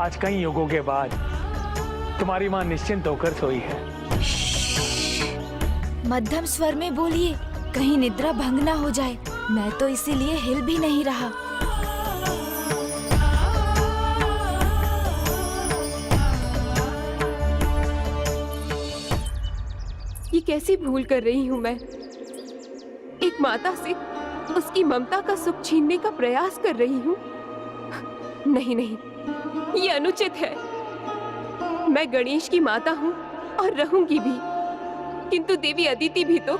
आज कई युगों के बाद तुम्हारी माँ निश्चिंत होकर सोई है। मध्यम स्वर में बोलिए, कहीं निद्रा भंग ना हो जाए। मैं तो इसीलिए हिल भी नहीं रहा। ये कैसी भूल कर रही हूँ मैं। एक माता से उसकी ममता का सुख छीनने का प्रयास कर रही हूँ। नहीं नहीं, ये अनुचित है। मैं गणेश की माता हूँ और रहूंगी भी, किंतु देवी अदिति भी तो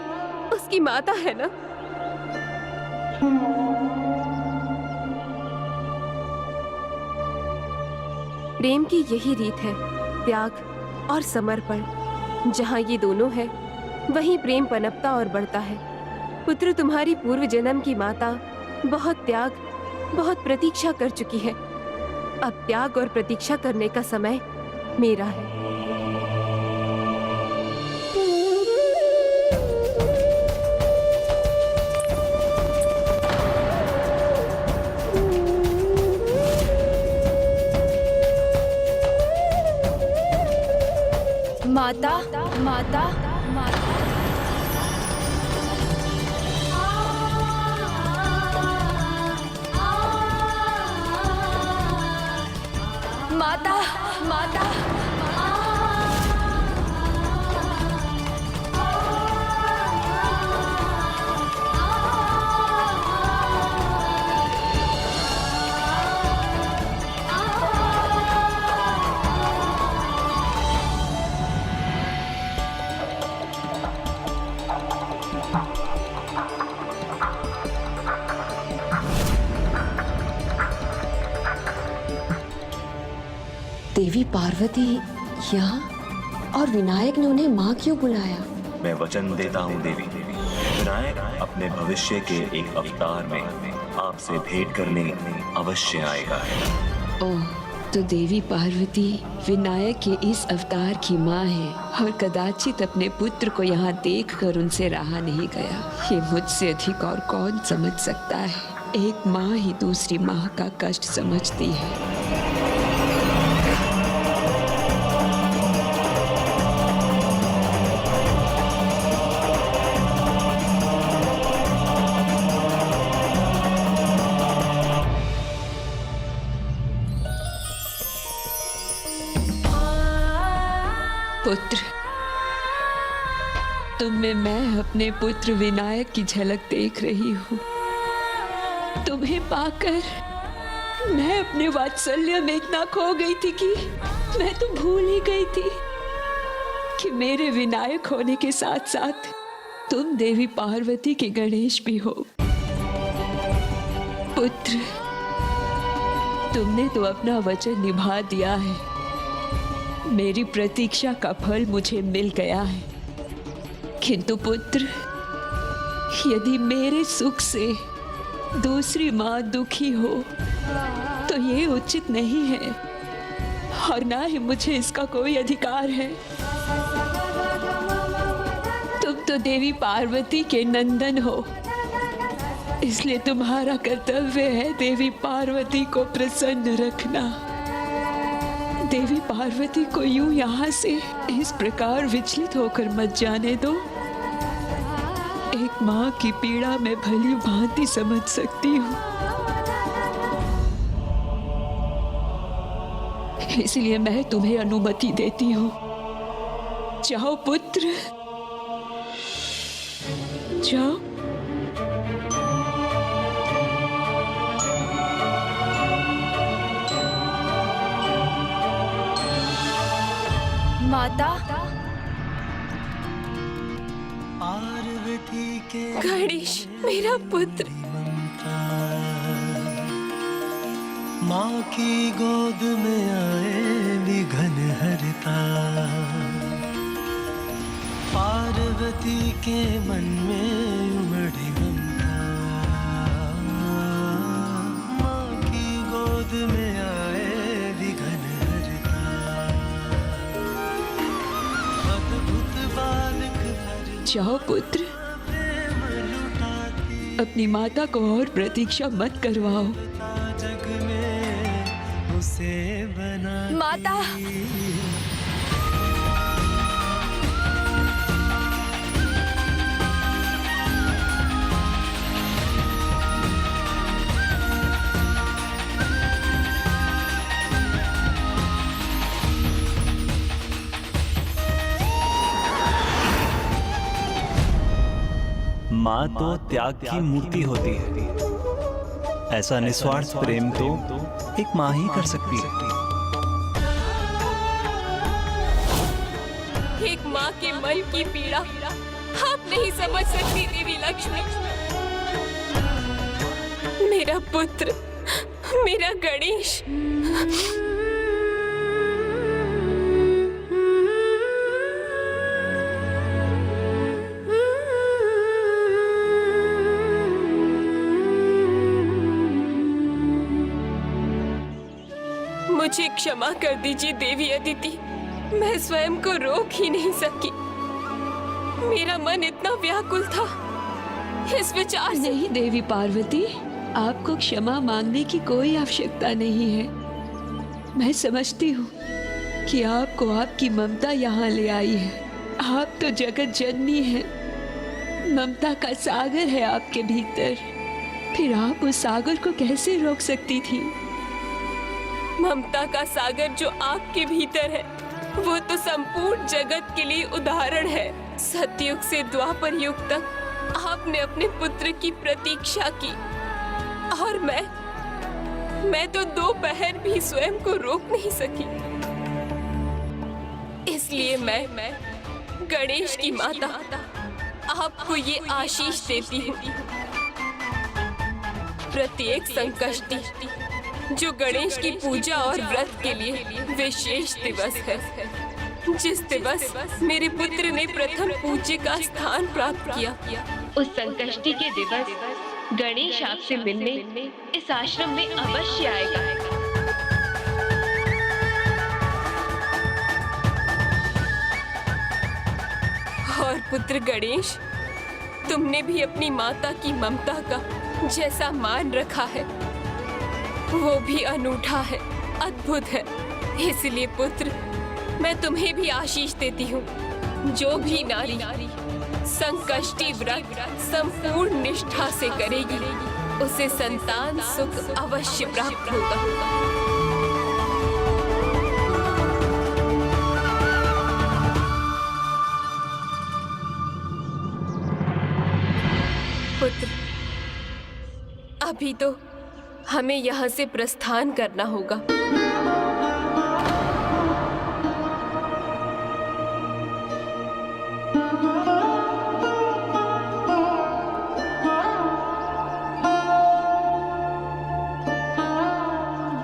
उसकी माता है ना। प्रेम की यही रीत है, त्याग और समर्पण। जहाँ ये दोनों है, वहीं प्रेम पनपता और बढ़ता है। पुत्र, तुम्हारी पूर्व जन्म की माता बहुत त्याग, बहुत प्रतीक्षा कर चुकी है। अब त्याग और प्रतीक्षा करने का समय मेरा है। माता, माता, माता। माता, माता। देवी पार्वती यहाँ, और विनायक ने उन्हें माँ क्यों बुलाया? मैं वचन देता हूँ देवी, विनायक अपने भविष्य के एक अवतार में आपसे भेंट करने अवश्य आएगा। ओह, तो देवी पार्वती विनायक के इस अवतार की माँ है और कदाचित अपने पुत्र को यहाँ देखकर उनसे रहा नहीं गया। ये मुझसे अधिक और कौन समझ सकता है। एक माँ ही दूसरी माँ का कष्ट समझती है। पुत्र, तुम में मैं अपने पुत्र विनायक की झलक देख रही हूँ। तुम्हें पाकर मैं अपने वात्सल्य में इतना खो गई थी कि मैं तो भूल ही गई थी कि मेरे विनायक होने के साथ साथ तुम देवी पार्वती के गणेश भी हो। पुत्र, तुमने तो अपना वचन निभा दिया है। मेरी प्रतीक्षा का फल मुझे मिल गया है। किंतु पुत्र, यदि मेरे सुख से दूसरी माँ दुखी हो तो ये उचित नहीं है और ना ही मुझे इसका कोई अधिकार है। तुम तो देवी पार्वती के नंदन हो, इसलिए तुम्हारा कर्तव्य है देवी पार्वती को प्रसन्न रखना। देवी पार्वती को यूं यहाँ से इस प्रकार विचलित होकर मत जाने दो। एक माँ की पीड़ा मैं भली भांति समझ सकती हूँ, इसलिए मैं तुम्हें अनुमति देती हूँ। जाओ पुत्र, जाओ। माता, गणेश मेरा पुत्र। माँ की गोद में आए विघन हरता। पार्वती के मन में उमड़ी ममता। माँ की गोद में आए विघन हरता। अद्भुत बालक हर जाओ पुत्र, अपनी माता को और प्रतीक्षा मत करवाओ। जग में उस से बना माता। माँ तो त्याग की मूर्ति होती है। ऐसा निस्वार्थ प्रेम तो एक माँ ही कर सकती है। एक माँ के मन की पीड़ा आप नहीं समझ सकती देवी लक्ष्मी। मेरा पुत्र, मेरा गणेश मुझे क्षमा कर दीजिए देवी अदिति। मैं स्वयं को रोक ही नहीं सकी। मेरा मन इतना व्याकुल था इस विचार से। नहीं देवी पार्वती, आपको क्षमा मांगने की कोई आवश्यकता नहीं है। मैं समझती हूँ कि आपको आपकी ममता यहाँ ले आई है। आप तो जगत जननी है, ममता का सागर है आपके भीतर। फिर आप उस सागर को कैसे रोक सकती थी? ममता का सागर जो आपके भीतर है वो तो संपूर्ण जगत के लिए उदाहरण है। सतयुग से द्वापर युग तक आपने अपने पुत्र की प्रतीक्षा की और मैं तो दोपहर भी स्वयं को रोक नहीं सकी। इसलिए मैं गणेश की माता आपको ये आशीष देती हूँ। प्रत्येक संकष्टी जो गणेश की पूजा और व्रत के लिए विशेष दिवस है, जिस दिवस मेरे पुत्र ने प्रथम पूज्य का स्थान प्राप्त किया, उस संकष्टी के दिवस गणेश आपसे मिलने इस आश्रम में अवश्य आएगा। और पुत्र गणेश, तुमने भी अपनी माता की ममता का जैसा मान रखा है वो भी अनूठा है, अद्भुत है। इसलिए पुत्र, मैं तुम्हें भी आशीष देती हूँ। जो भी नारी संकष्टी व्रत संपूर्ण निष्ठा से करेगी उसे संतान सुख अवश्य प्राप्त होगा। पुत्र, अभी तो हमें यहाँ से प्रस्थान करना होगा।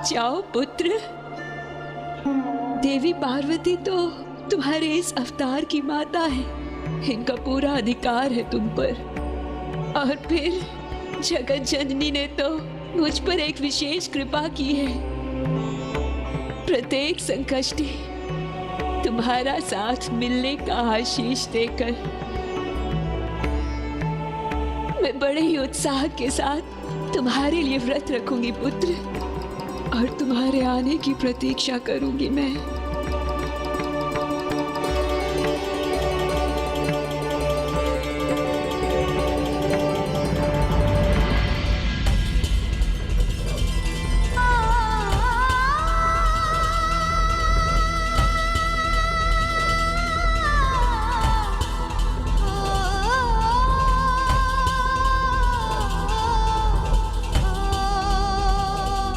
जाओ पुत्र। देवी पार्वती तो तुम्हारे इस अवतार की माता है। इनका पूरा अधिकार है तुम पर। और फिर जगत जननी ने तो मुझ पर एक विशेष कृपा की है। प्रत्येक संकष्टी तुम्हारा साथ मिलने का आशीष देकर मैं बड़े ही उत्साह के साथ तुम्हारे लिए व्रत रखूंगी पुत्र, और तुम्हारे आने की प्रतीक्षा करूंगी मैं।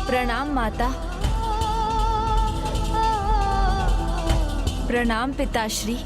प्रणाम माता। प्रणाम पिताश्री।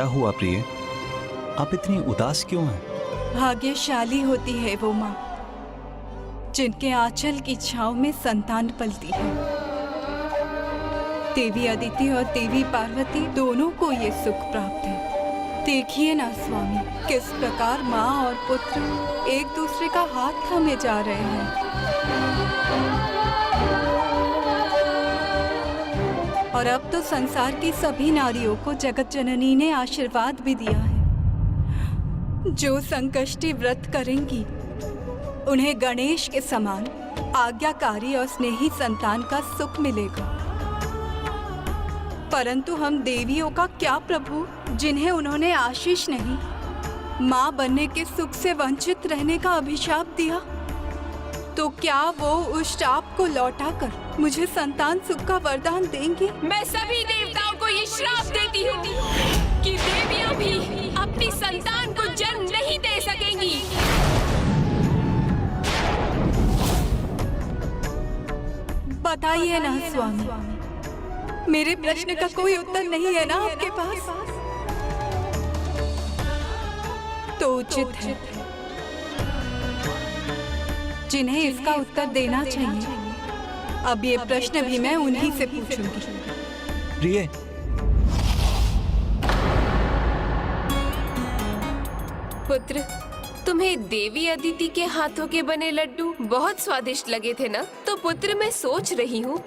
क्या हुआ प्रिय? आप इतनी उदास क्यों हैं? भाग्यशाली होती है वो माँ जिनके आंचल की छांव में संतान पलती है। देवी अदिति और देवी पार्वती दोनों को ये सुख प्राप्त है। देखिए ना स्वामी, किस प्रकार माँ और पुत्र एक दूसरे का हाथ थामे जा रहे हैं। और अब तो संसार की सभी नारियों को जगत जननी ने आशीर्वाद भी दिया है। जो संकष्टी व्रत करेंगी उन्हें गणेश के समान आज्ञाकारी और स्नेही संतान का सुख मिलेगा। परंतु हम देवियों का क्या प्रभु, जिन्हें उन्होंने आशीष नहीं, माँ बनने के सुख से वंचित रहने का अभिशाप दिया, तो क्या वो उस शाप को लौटाकर मुझे संतान सुख का वरदान देंगे? मैं सभी देवताओं को ये श्राप देती हूँ कि देवियाँ भी अपनी संतान को जन्म नहीं दे सकेंगी। बताइए ना स्वामी, मेरे प्रश्न का कोई उत्तर नहीं है ना आपके पास? तो उचित है, जिन्हें इसका उत्तर देना चाहिए। अब ये प्रश्न भी मैं उन्हीं से पूछूंगी। प्रिय, पुत्र, तुम्हें देवी अदिति के हाथों के बने लड्डू बहुत स्वादिष्ट लगे थे ना? तो पुत्र, मैं सोच रही हूँ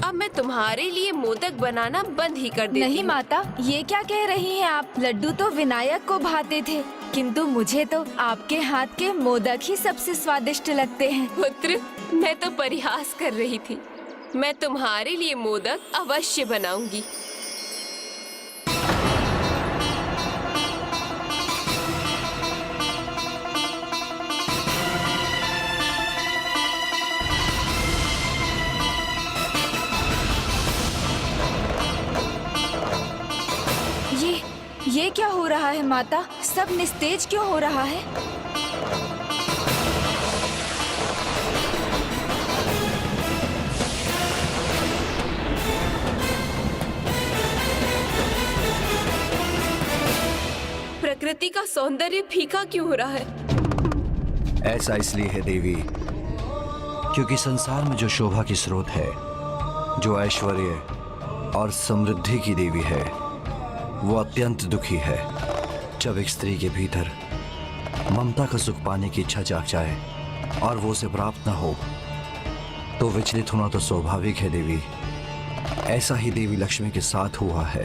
अब मैं तुम्हारे लिए मोदक बनाना बंद ही कर देती नहीं हूँ। माता, ये क्या कह रही हैं आप? लड्डू तो विनायक को भाते थे, किंतु मुझे तो आपके हाथ के मोदक ही सबसे स्वादिष्ट लगते हैं। पुत्र, मैं तो परिहास कर रही थी। मैं तुम्हारे लिए मोदक अवश्य बनाऊंगी। ये क्या हो रहा है माता? सब निस्तेज क्यों हो रहा है? प्रकृति का सौंदर्य फीका क्यों हो रहा है? ऐसा इसलिए है देवी, क्योंकि संसार में जो शोभा की स्रोत है, जो ऐश्वर्य और समृद्धि की देवी है, वो अत्यंत दुखी है। जब एक स्त्री के भीतर ममता का सुख पाने की इच्छा जाग जाए और वो उसे प्राप्त न हो, तो विचलित होना तो स्वाभाविक है देवी। ऐसा ही देवी लक्ष्मी के साथ हुआ है।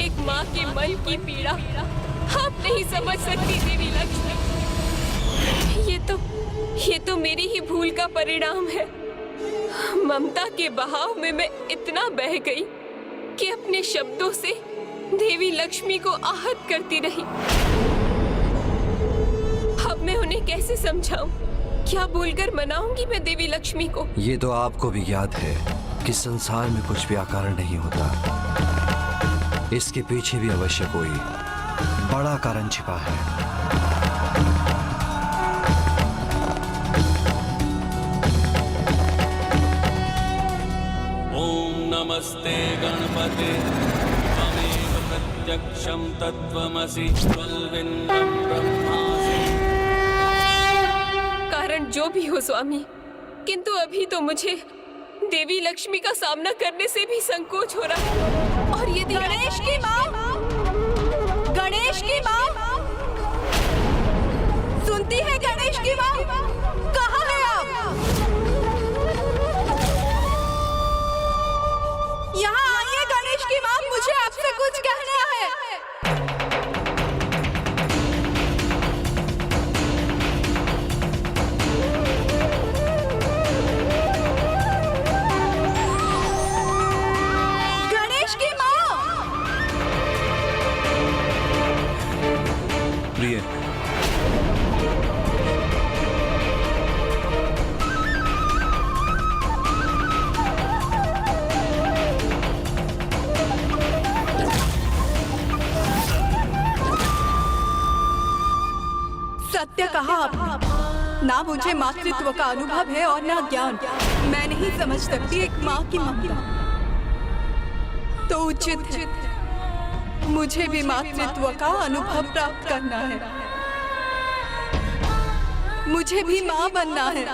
एक माँ के मन की पीड़ा आप नहीं समझ सकती देवी लक्ष्मी। ये तो मेरी ही भूल का परिणाम है। ममता के बहाव में मैं इतना बह गई कि अपने शब्दों से देवी लक्ष्मी को आहत करती रही। अब मैं उन्हें कैसे समझाऊं? क्या बोलकर मनाऊंगी मैं देवी लक्ष्मी को? ये तो आपको भी ज्ञात है कि संसार में कुछ भी अकारण नहीं होता। इसके पीछे भी अवश्य कोई बड़ा कारण छिपा है। नमस्ते गणपते त्वमेव प्रत्यक्षं तत्त्वमसि त्वल्विन्दं ब्रह्मासि। कारण जो भी हो स्वामी, किंतु अभी तो मुझे देवी लक्ष्मी का सामना करने से भी संकोच हो रहा है। और यदि गणेश की माँ, गणेश की माँ, सुनती है गणेश की माँ? कहाँ है आप? यहाँ आइए गणेश की माँ, मुझे आपसे कुछ कहना है। गणेश की माँ! प्रिय, सत्य कहा आपने। ना मुझे मातृत्व का अनुभव है और ना ज्ञान। मैं नहीं समझ सकती एक माँ की ममता। तो उचित है मुझे भी मातृत्व का अनुभव प्राप्त करना है। मुझे भी माँ बनना है।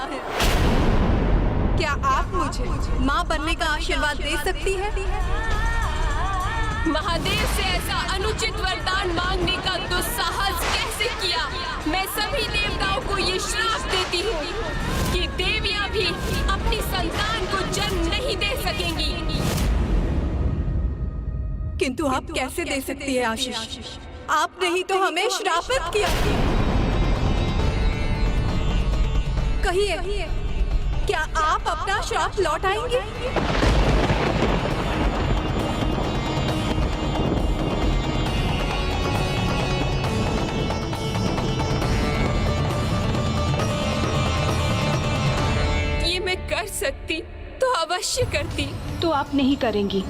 क्या आप मुझे माँ बनने का आशीर्वाद दे सकती हैं? महादेव से ऐसा अनुचित वरदान मांगने का दुस्साहस कैसे किया? मैं सभी देवताओं को ये श्राप देती हूँ कि देवियाँ भी अपनी संतान को जन्म नहीं दे सकेंगी। किंतु आप कैसे दे सकती है आशीष? आपने ही तो हमें श्रापित किया। कहिए, क्या आप अपना श्राप लौटाएंगे? ये मैं कर सकती तो अवश्य करती। तो आप नहीं करेंगी।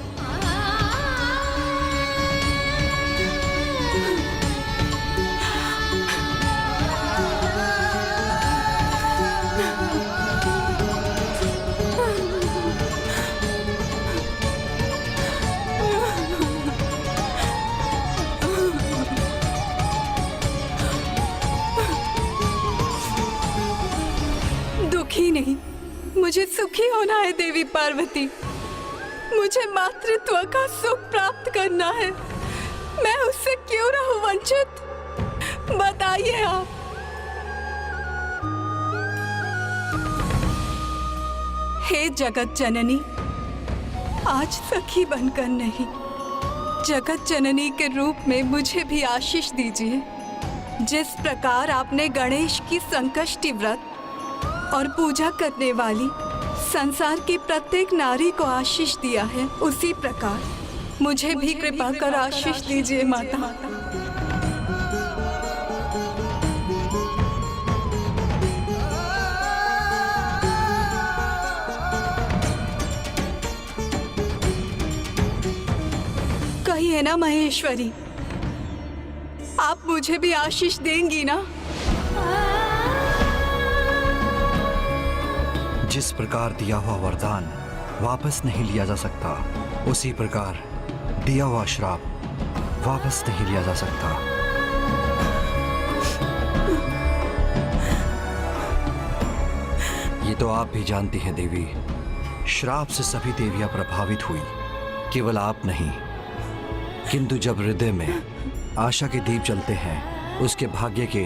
दुखी नहीं, मुझे सुखी होना है देवी पार्वती। मुझे मातृत्व का सुख प्राप्त करना है। मैं उससे क्यों रहूं वंचित? बताइए आप। हे जगत जननी, आज सखी बनकर नहीं, जगत जननी के रूप में मुझे भी आशीष दीजिए। जिस प्रकार आपने गणेश की संकष्टी व्रत और पूजा करने वाली संसार की प्रत्येक नारी को आशीष दिया है, उसी प्रकार मुझे भी कृपा कर आशीष दीजिए माता। कहिए ना महेश्वरी, आप मुझे भी आशीष देंगी ना? जिस प्रकार दिया हुआ वरदान वापस नहीं लिया जा सकता, उसी प्रकार दिया हुआ श्राप वापस नहीं लिया जा सकता। ये तो आप भी जानती हैं देवी, श्राप से सभी देवियां प्रभावित हुई, केवल आप नहीं। किंतु जब हृदय में आशा के दीप जलते हैं, उसके भाग्य के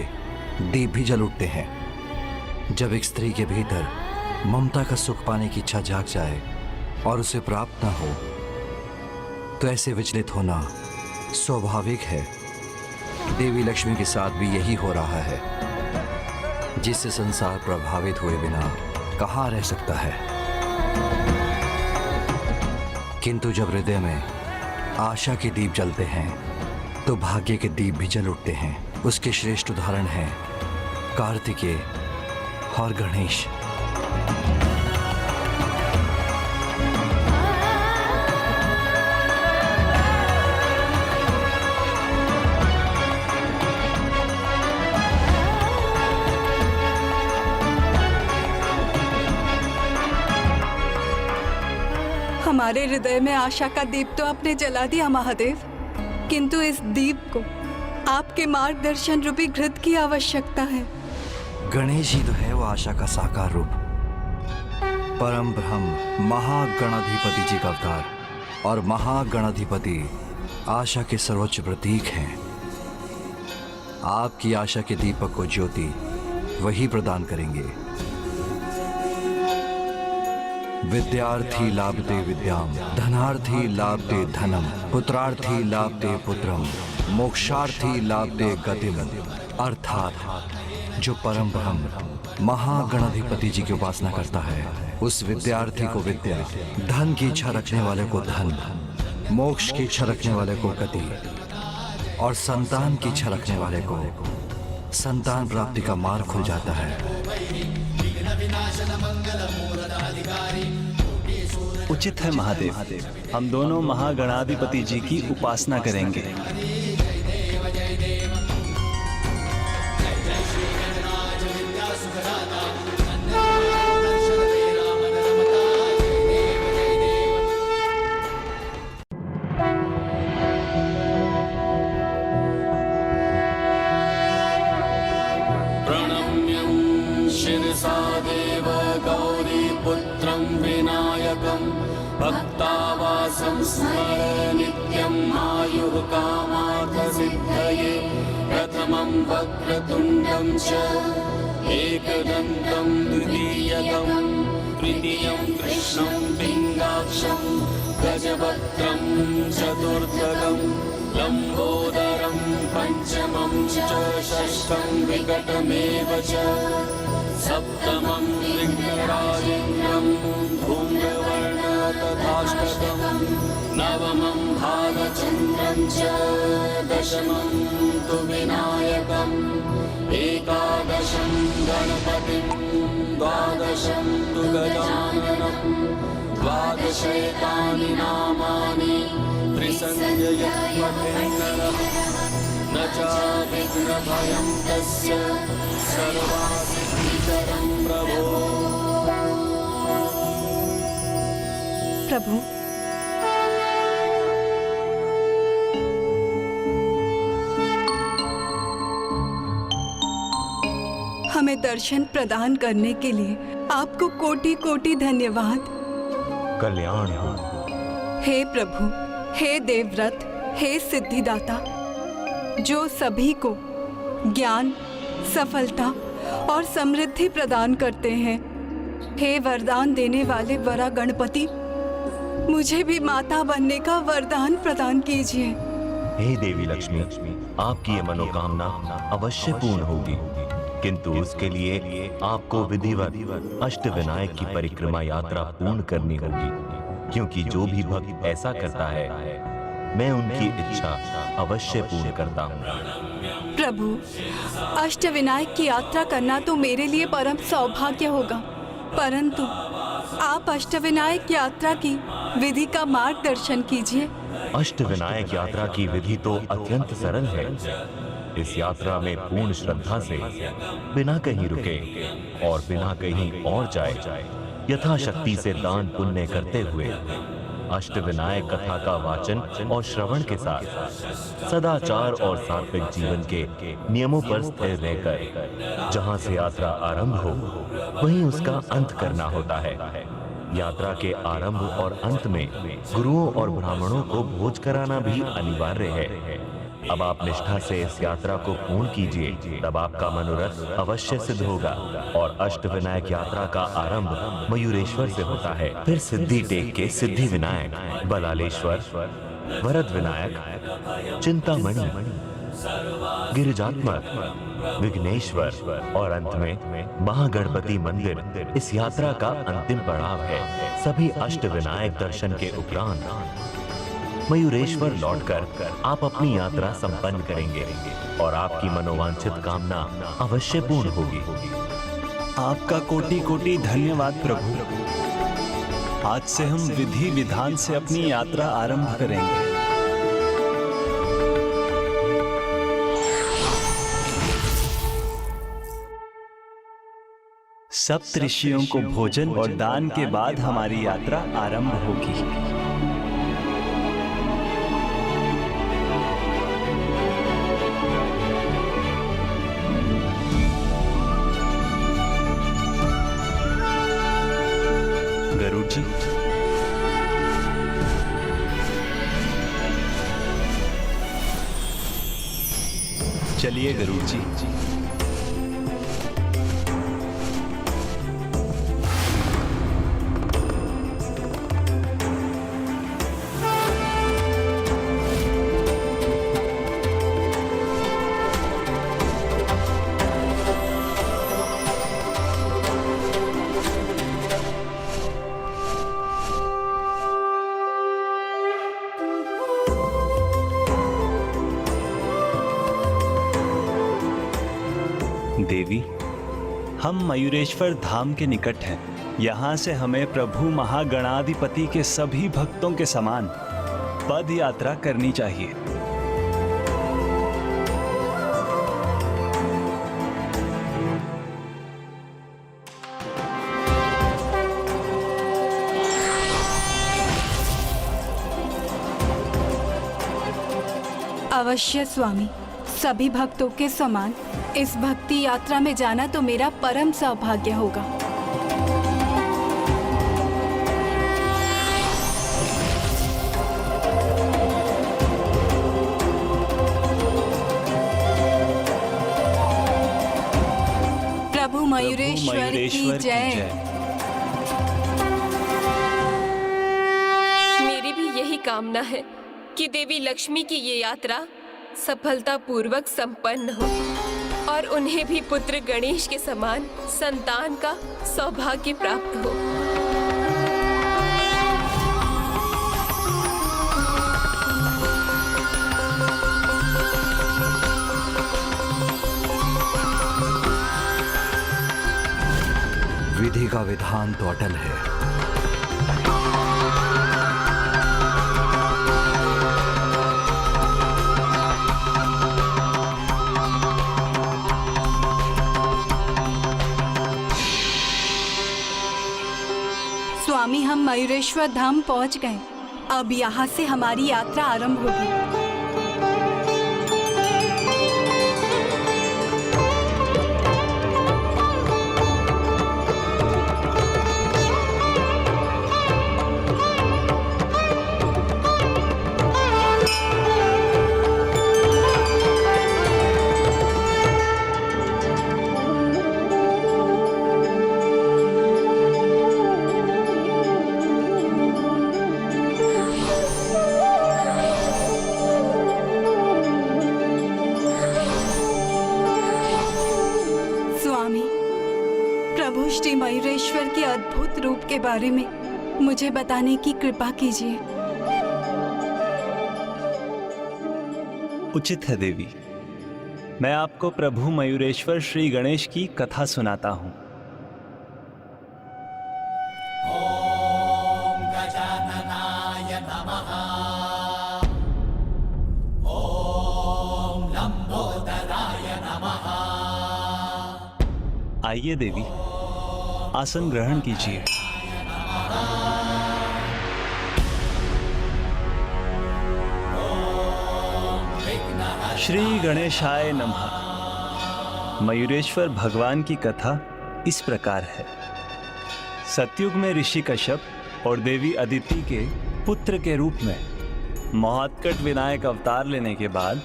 दीप भी जल उठते हैं। जब एक स्त्री के भीतर ममता का सुख पाने की इच्छा जाग जाए और उसे प्राप्त न हो, तो ऐसे विचलित होना स्वाभाविक है। देवी लक्ष्मी के साथ भी यही हो रहा है, जिससे संसार प्रभावित हुए बिना कहाँ रह सकता है। किंतु जब हृदय में आशा के दीप जलते हैं, तो भाग्य के दीप भी जल उठते हैं। उसके श्रेष्ठ उदाहरण हैं कार्तिकेय और गणेश। हमारे हृदय में आशा का दीप तो आपने जला दिया महादेव, किंतु इस दीप को आपके मार्गदर्शन रूपी घृत की आवश्यकता है। गणेश ही तो है वो आशा का साकार रूप, परम ब्रह्म महागणाधिपति जी का अवतार, और महागणाधिपति आशा के सर्वोच्च प्रतीक हैं। आपकी आशा के दीपक को ज्योति वही प्रदान करेंगे। विद्यार्थी लाभते विद्याम, धनार्थी लाभते धनम, पुत्रार्थी लाभते पुत्रम, मोक्षार्थी लाभते गतिम। अर्थात जो परम ब्रह्म महागणाधिपति जी की उपासना करता है, उस विद्यार्थी को विद्या, धन की इच्छा रखने वाले को धन, मोक्ष की इच्छा रखने वाले को गति, और संतान की इच्छा रखने वाले को संतान प्राप्ति का मार्ग खुल जाता है। उचित है महादेव, हम दोनों महागणाधिपति जी की उपासना करेंगे। प्रसादेव गौरीपुत्रं विनायकं भक्तावासं स्मरे नित्यम् आयुः कामार्थसिद्धये प्रथमं वक्रतुण्डं च एकदन्तं द्वितीयकं तृतीयं कृष्णं पिङ्गाक्षं गजवक्त्रं चतुर्थकं लम्बोदरं पञ्चमं च षष्ठं विकटमेव च सप्तमं विघ्नराजेन्द्रं धूम्रवर्ण तथाष्टकं नवमं भालचन्द्रं च दशमं तु विनायकम् एकादशं गणपतिं द्वादशं तु गजाननं द्वादशैतानि नामानि त्रिसंज्ञयत्मभिन्नरः न चाविघ्नभयं तस्य सर्वासिद्धिकरं प्रभो। प्रभु, हमें दर्शन प्रदान करने के लिए आपको कोटि कोटि धन्यवाद। कल्याण हो। हे प्रभु, हे देवव्रत, हे सिद्धिदाता, जो सभी को ज्ञान, सफलता और समृद्धि प्रदान करते हैं, हे वरदान देने वाले वरा गणपति, मुझे भी माता बनने का वरदान प्रदान कीजिए। हे देवी लक्ष्मी, आपकी ये मनोकामना अवश्य पूर्ण होगी, किंतु उसके लिए आपको विधिवत अष्टविनायक की परिक्रमा यात्रा पूर्ण करनी होगी, क्योंकि जो भी भक्त ऐसा करता है मैं उनकी इच्छा अवश्य पूर्ण करता हूँ। प्रभु, अष्टविनायक की यात्रा करना तो मेरे लिए परम सौभाग्य होगा, परंतु आप अष्टविनायक यात्रा की विधि का मार्गदर्शन कीजिए। अष्टविनायक यात्रा की विधि तो अत्यंत सरल है। इस यात्रा में पूर्ण श्रद्धा से बिना कहीं रुके और बिना कहीं और जाए यथाशक्ति से दान पुण्य करते हुए अष्टविनायक कथा का वाचन और श्रवण के साथ सदाचार और सात्विक जीवन के नियमों पर स्थिर रहकर जहां से यात्रा आरंभ हो वहीं उसका अंत करना होता है। यात्रा के आरंभ और अंत में गुरुओं और ब्राह्मणों को भोज कराना भी अनिवार्य है। अब आप निष्ठा से इस यात्रा को पूर्ण कीजिए, तब आपका मनोरथ अवश्य सिद्ध होगा। और अष्टविनायक यात्रा का आरंभ मयूरेश्वर से होता है, फिर सिद्धि टेक के सिद्धि विनायक, बलालेश्वर, वरद विनायक, चिंतामणि, गिरिजात्मक, विघ्नेश्वर और अंत में महागणपति मंदिर इस यात्रा का अंतिम पड़ाव है। सभी अष्टविनायक दर्शन के उपरांत मयूरेश्वर लौटकर आप अपनी यात्रा संपन्न करेंगे और आपकी मनोवांछित कामना अवश्य पूर्ण होगी। आपका कोटि कोटि धन्यवाद प्रभु। आज से हम विधि विधान से अपनी यात्रा आरंभ करेंगे। सप्त ऋषियों को भोजन और दान के बाद हमारी यात्रा आरंभ होगी। गरुड़ जी, चलिए गरुड़ जी। देवी, हम मयूरेश्वर धाम के निकट हैं। यहाँ से हमें प्रभु महागणाधिपति के सभी भक्तों के समान पद यात्रा करनी चाहिए। अवश्य स्वामी, सभी भक्तों के समान इस भक्ति यात्रा में जाना तो मेरा परम सौभाग्य होगा। प्रभु मयूरेश्वर की जय। मेरी भी यही कामना है कि देवी लक्ष्मी की ये यात्रा सफलतापूर्वक संपन्न हो और उन्हें भी पुत्र गणेश के समान संतान का सौभाग्य प्राप्त हो। विधि का विधान तो अटल है। स्वामी, हम मयूरेश्वर धाम पहुंच गए। अब यहाँ से हमारी यात्रा आरंभ होगी। प्रभु श्री मयूरेश्वर के अद्भुत रूप के बारे में मुझे बताने की कृपा कीजिए। उचित है देवी, मैं आपको प्रभु मयूरेश्वर श्री गणेश की कथा सुनाता हूँ। ओम गजाननाय नमः। ओम लंबोदराय नमः। आइए देवी, आसन ग्रहण कीजिए। श्री गणेशाय नमः। मयूरेश्वर भगवान की कथा इस प्रकार है। सतयुग में ऋषि कश्यप और देवी अदिति के पुत्र के रूप में महोत्कट विनायक अवतार लेने के बाद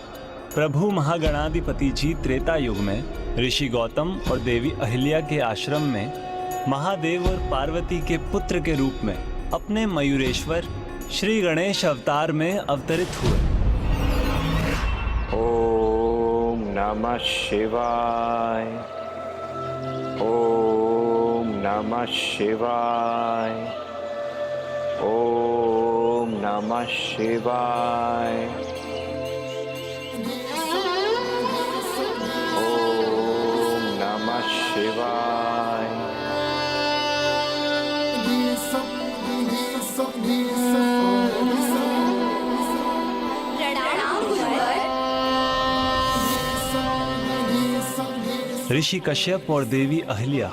प्रभु महागणाधिपति जी त्रेता युग में ऋषि गौतम और देवी अहिल्या के आश्रम में महादेव और पार्वती के पुत्र के रूप में अपने मयूरेश्वर श्री गणेश अवतार में अवतरित हुए। ओम नमः शिवाय। ओम नमः शिवाय। ओम नमः शिवाय। ओम नमः शिवाय। ऋषि कश्यप और देवी अहिल्या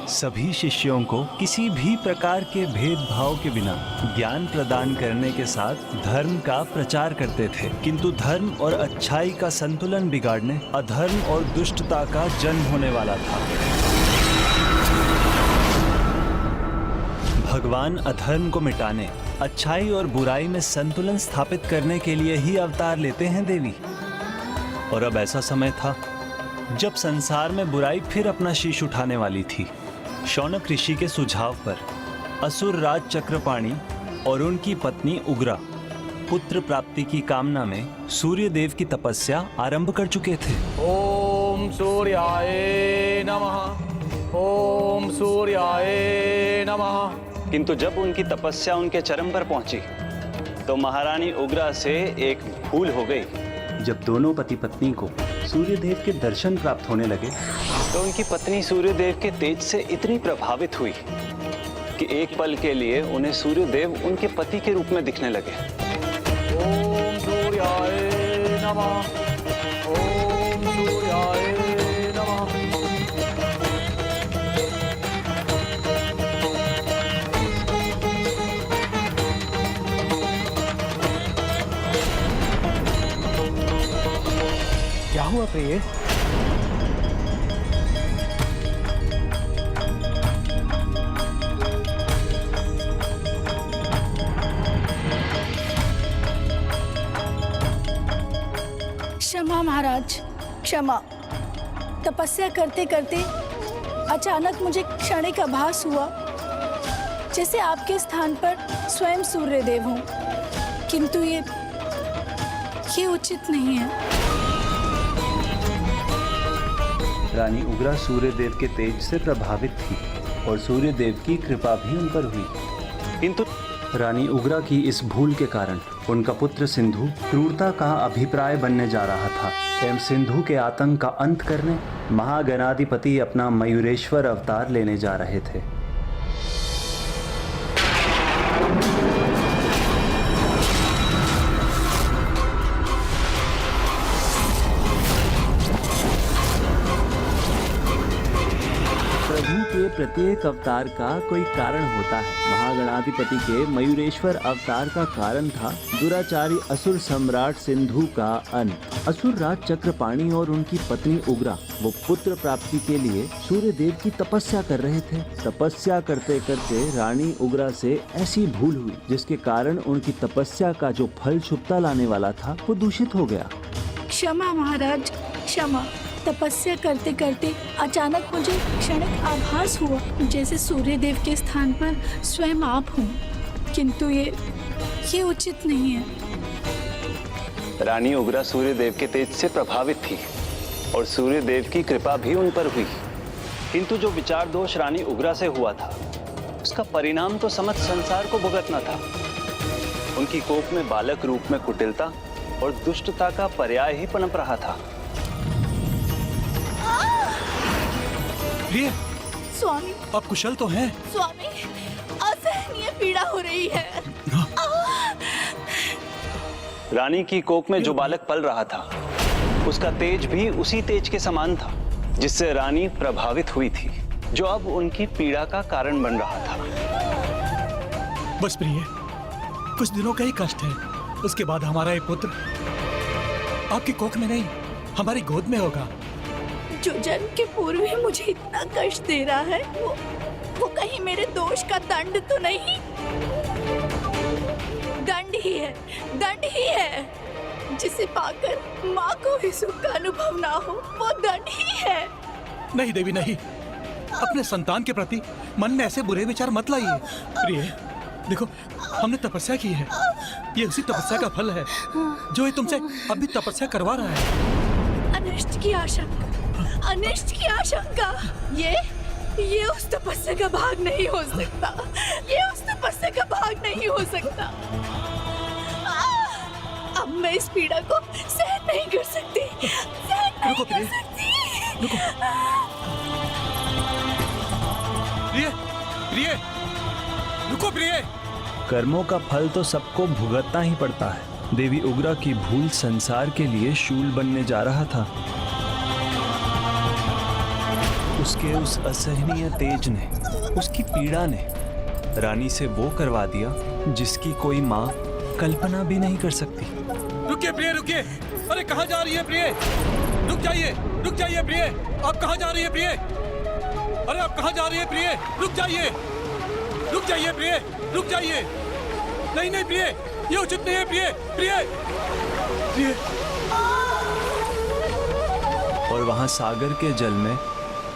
सभी शिष्यों को किसी भी प्रकार के भेदभाव के बिना ज्ञान प्रदान करने के साथ धर्म का प्रचार करते थे, किंतु धर्म और अच्छाई का संतुलन बिगाड़ने अधर्म और दुष्टता का जन्म होने वाला था। भगवान अधर्म को मिटाने, अच्छाई और बुराई में संतुलन स्थापित करने के लिए ही अवतार लेते हैं देवी। और अब ऐसा समय था जब संसार में बुराई फिर अपना शीश उठाने वाली थी। शौनक ऋषि के सुझाव पर असुर राज चक्रपाणी और उनकी पत्नी उग्रा पुत्र प्राप्ति की कामना में सूर्य देव की तपस्या आरंभ कर चुके थे। ओम सूर्याय नमः। ओम सूर्याय नमः। किंतु जब उनकी तपस्या उनके चरम पर पहुंची तो महारानी उग्रा से एक भूल हो गई। जब दोनों पति पत्नी को सूर्यदेव के दर्शन प्राप्त होने लगे तो उनकी पत्नी सूर्यदेव के तेज से इतनी प्रभावित हुई कि एक पल के लिए उन्हें सूर्यदेव उनके पति के रूप में दिखने लगे। ओम सूर्याय नमः। ओम सूर्याय नमः। क्या ये? क्षमा महाराज, क्षमा। तपस्या करते करते अचानक मुझे क्षणिक आभास हुआ जैसे आपके स्थान पर स्वयं सूर्यदेव हूँ, किंतु ये उचित नहीं है। रानी उग्रा सूर्यदेव के तेज से प्रभावित थी और सूर्यदेव की कृपा भी उन पर हुई, किंतु रानी उग्रा की इस भूल के कारण उनका पुत्र सिंधु क्रूरता का अभिप्राय बनने जा रहा था एवं सिंधु के आतंक का अंत करने महागणाधिपति अपना मयूरेश्वर अवतार लेने जा रहे थे। प्रभु के प्रत्येक अवतार का कोई कारण होता है। महागणाधिपति के मयूरेश्वर अवतार का कारण था दुराचारी असुर सम्राट सिंधु का अंत। असुर राज चक्रपाणि और उनकी पत्नी उग्रा वो पुत्र प्राप्ति के लिए सूर्य देव की तपस्या कर रहे थे। तपस्या करते करते रानी उग्रा से ऐसी भूल हुई जिसके कारण उनकी तपस्या का जो फल शुभता लाने वाला था वो दूषित हो गया। क्षमा महाराज, क्षमा। तपस्या करते करते अचानक मुझे क्षणिक आभास हुआ जैसे सूर्यदेव के स्थान पर स्वयं आप हूँ, किंतु ये उचित नहीं है। रानी उग्रा सूर्यदेव के तेज से प्रभावित थी और सूर्यदेव की कृपा भी उन पर हुई, किंतु जो विचार दोष रानी उग्रा से हुआ था उसका परिणाम तो समस्त संसार को भुगतना था। उनकी कोख में बालक रूप में कुटिलता और दुष्टता का पर्याय ही पनप रहा था। प्रिय, स्वामी, आप कुशल तो हैं? स्वामी, असहनीय पीड़ा हो रही है। रानी की कोख में जो बालक पल रहा था उसका तेज भी उसी तेज के समान था जिससे रानी प्रभावित हुई थी, जो अब उनकी पीड़ा का कारण बन रहा था। बस प्रिय, कुछ दिनों का ही कष्ट है, उसके बाद हमारा ये पुत्र आपकी कोख में नहीं हमारी गोद में होगा। जो जन्म के पूर्व ही मुझे इतना कष्ट दे रहा है वो कहीं मेरे दोष का दंड तो नहीं? दंड ही है जिसे पाकर माँ को भी सुख का अनुभव ना हो, वो दंड ही है। नहीं देवी नहीं, अपने संतान के प्रति मन में ऐसे बुरे विचार मत लाइए। प्रिय देखो, हमने तपस्या की है, ये उसी तपस्या का फल है जो ये तुमसे अभी तपस्या करवा रहा है। अनिष्ट की आशंका, ये उस तपस्या का भाग नहीं हो सकता, ये उस तपस्या का भाग नहीं हो सकता। अब मैं इस पीड़ा को सहन नहीं कर सकती, रुको प्रिय, रुको। प्रिय, रुको प्रिय। कर्मों का फल तो सबको भुगतना ही पड़ता है। देवी उग्रा की भूल संसार के लिए शूल बनने जा रहा था। उसके उस असहनीय तेज ने, उसकी पीड़ा ने रानी से वो करवा दिया जिसकी कोई माँ कल्पना भी नहीं कर सकती। रुकिए प्रिय, रुकिए। अरे कहाँ जा रही है प्रिय? रुक जाइए प्रिय। आप कहाँ जा रही है प्रिय? अरे आप कहाँ जा रही है प्रिय? रुक जाइए प्रिय, रुक जाइए। नहीं प्रिय, ये उचित नहीं है प्रिय। और वहां सागर के जल में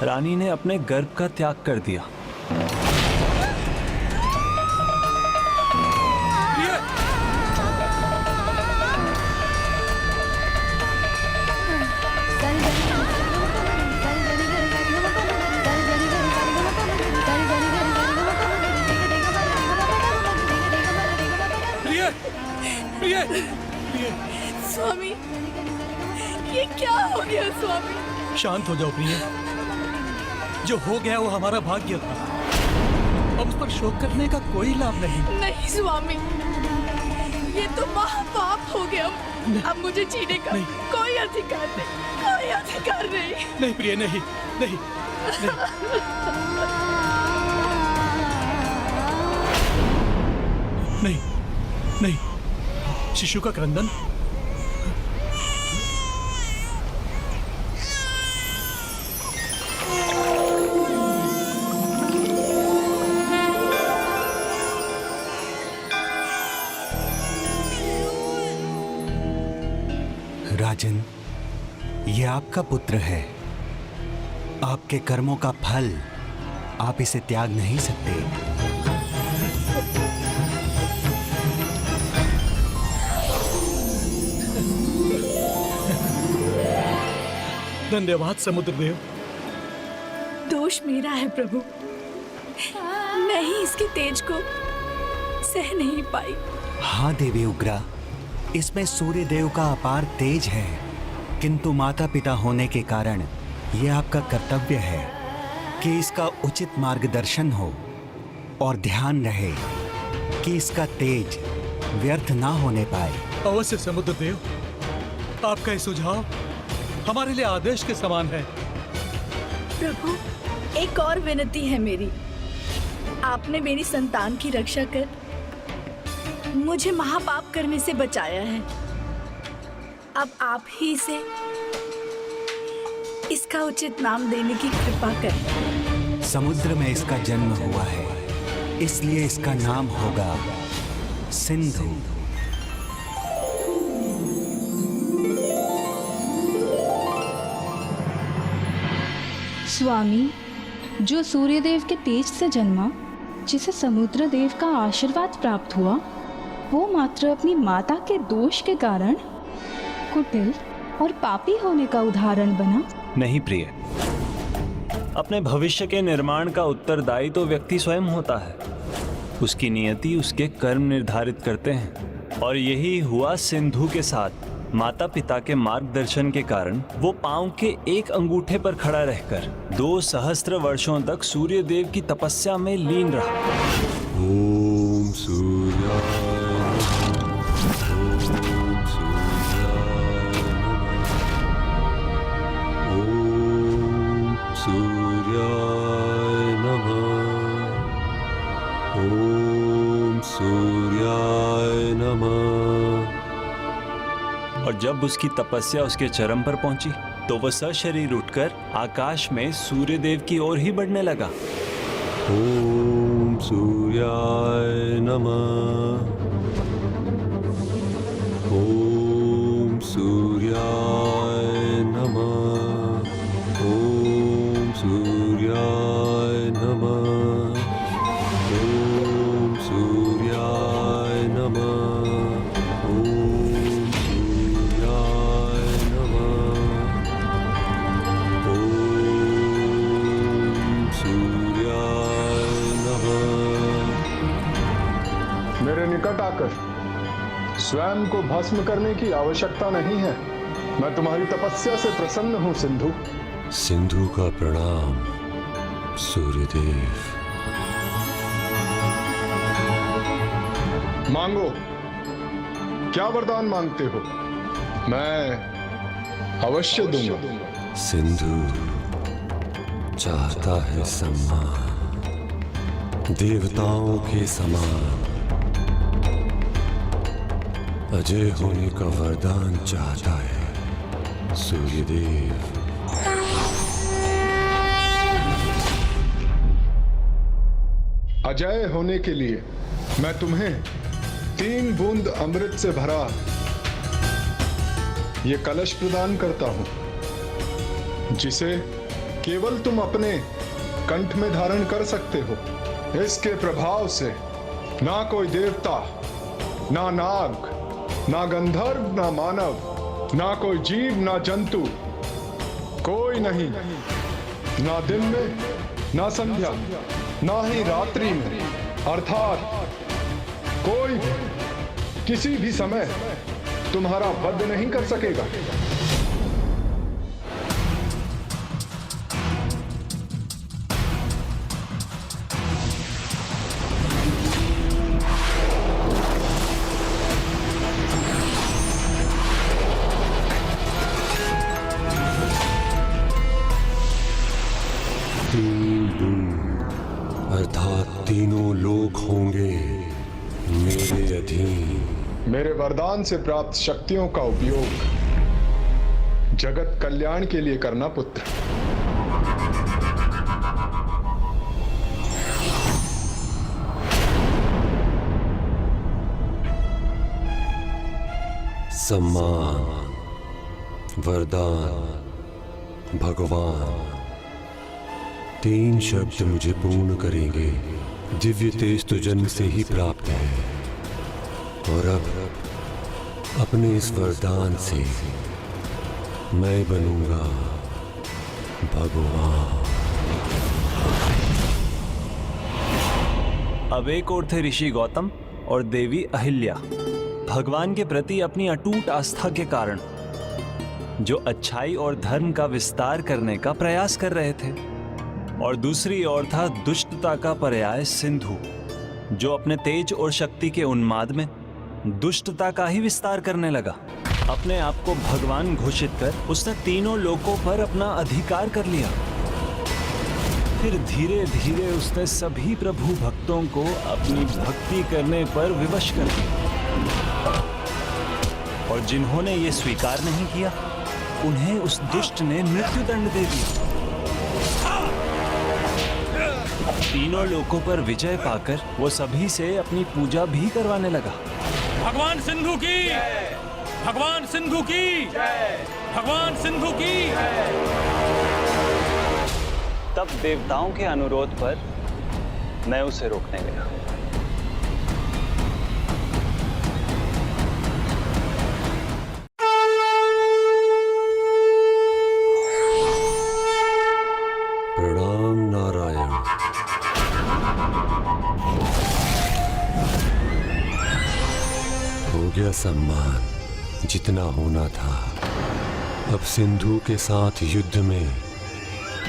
रानी ने अपने गर्भ का त्याग कर दिया। प्रिय, स्वामी, ये क्या हो गया स्वामी? शांत हो जाओ प्रिय। जो हो गया वो हमारा भाग्य था, अब उस पर शोक करने का कोई लाभ नहीं। नहीं स्वामी, ये तो महापाप हो गया। अब मुझे जीने का कोई अधिकार नहीं। नहीं प्रिय, नहीं। शिशु का क्रंदन राजन, ये आपका पुत्र है। आपके कर्मों का फल आप इसे त्याग नहीं सकते। धन्यवाद समुद्रदेव। दोष मेरा है प्रभु, मैं ही इसके तेज को सह नहीं पाई। हाँ देवी उग्रा, इसमें सूर्य देव का अपार तेज है, किंतु माता पिता होने के कारण ये आपका कर्तव्य है कि इसका उचित मार्गदर्शन हो और ध्यान रहे कि इसका तेज व्यर्थ ना होने पाए। अवश्य समुद्रदेव, आपका ये सुझाव हमारे लिए आदेश के समान है। प्रभु, एक और विनती है मेरी। आपने मेरी संतान की रक्षा कर मुझे महापाप करने से बचाया है। अब आप ही इसे इसका उचित नाम देने की कृपा करें। समुद्र में इसका जन्म हुआ है, इसलिए इसका नाम होगा सिंधु। स्वामी, जो सूर्यदेव के तेज से जन्मा, जिसे समुद्र देव का आशीर्वाद प्राप्त हुआ, वो मात्र अपनी माता के दोष के कारण कुटिल और पापी होने का उदाहरण बना। नहीं प्रिय, अपने भविष्य के निर्माण का उत्तरदायी तो व्यक्ति स्वयं होता है। उसकी नियति उसके कर्म निर्धारित करते हैं, और यही हुआ सिंधु के साथ। माता पिता के मार्गदर्शन के कारण वो पांव के एक अंगूठे पर खड़ा रहकर 2 सहस्त्र वर्षों तक सूर्य देव की तपस्या में लीन रहा। ओम सूर्याय नमः, ओम सूर्याय नमः। और जब उसकी तपस्या उसके चरम पर पहुंची तो वह सशरीर उठकर आकाश में सूर्य देव की ओर ही बढ़ने लगा। ओम सूर्याय नमः, ओम सूर्याय नमः, ओम सूर्याय नमः, ओम सूर्याय नमः, ओम सूर्याय नमः, ओम सूर्याय नमः। मेरे निकट आकर स्वयं को भस्म करने की आवश्यकता नहीं है। मैं तुम्हारी तपस्या से प्रसन्न हूं सिंधु। सिंधु का प्रणाम सूर्यदेव। मांगो, क्या वरदान मांगते हो? मैं अवश्य दूंगा। सिंधु चाहता है सम्मान, देवताओं के समान। अजय होने का वरदान चाहता है सूर्यदेव। अजय होने के लिए मैं तुम्हें 3 बूंद अमृत से भरा ये कलश प्रदान करता हूं, जिसे केवल तुम अपने कंठ में धारण कर सकते हो। इसके प्रभाव से ना कोई देवता, ना नाग, ना गंधर्व, ना मानव, ना कोई जीव, ना जंतु, कोई नहीं, ना दिन में, ना संध्या, ना ही रात्रि में, अर्थात कोई भी किसी भी समय तुम्हारा वध नहीं कर सकेगा। अर्थात तीनों लोक होंगे मेरे अधीन। मेरे वरदान से प्राप्त शक्तियों का उपयोग जगत कल्याण के लिए करना पुत्र। सम्मान, वरदान, भगवान, 3 शब्द मुझे पूर्ण करेंगे। दिव्य तेज तो जन्म से ही प्राप्त है, और अब अपने इस वरदान से मैं बनूंगा भगवान। अब एक और थे ऋषि गौतम और देवी अहिल्या, भगवान के प्रति अपनी अटूट आस्था के कारण जो अच्छाई और धर्म का विस्तार करने का प्रयास कर रहे थे। और दूसरी ओर था दुष्टता का पर्याय सिंधु, जो अपने तेज और शक्ति के उन्माद में दुष्टता का ही विस्तार करने लगा। अपने आप को भगवान घोषित कर उसने तीनों लोकों पर अपना अधिकार कर लिया। फिर धीरे धीरे उसने सभी प्रभु भक्तों को अपनी भक्ति करने पर विवश कर दिया, और जिन्होंने ये स्वीकार नहीं किया उन्हें उस दुष्ट ने मृत्युदंड दे दिया। तीनों लोकों पर विजय पाकर वो सभी से अपनी पूजा भी करवाने लगा। भगवान सिंधु की, भगवान सिंधु की, भगवान सिंधु की। तब देवताओं के अनुरोध पर मैं उसे रोकने गया। प्रणाम नारायण। हो गया सम्मान जितना होना था। अब सिंधु के साथ युद्ध में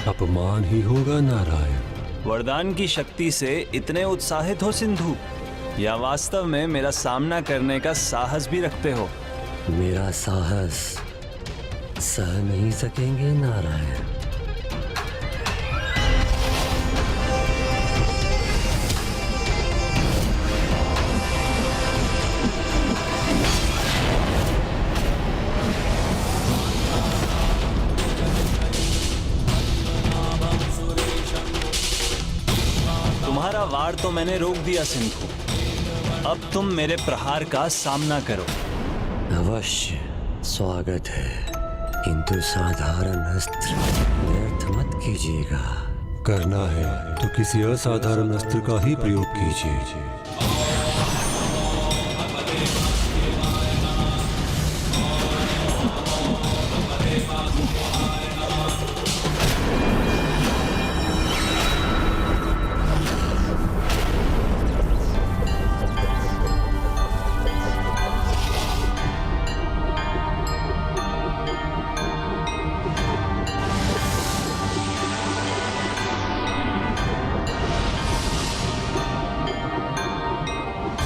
अपमान ही होगा नारायण। वरदान की शक्ति से इतने उत्साहित हो सिंधु, या वास्तव में मेरा सामना करने का साहस भी रखते हो? मेरा साहस सह नहीं सकेंगे नारायण। तुम्हारा वार तो मैंने रोक दिया सिंधु, अब तुम मेरे प्रहार का सामना करो। अवश्य स्वागत है, किंतु साधारण अस्त्र व्यर्थ मत कीजिएगा। करना है तो किसी असाधारण अस्त्र का ही प्रयोग कीजिए।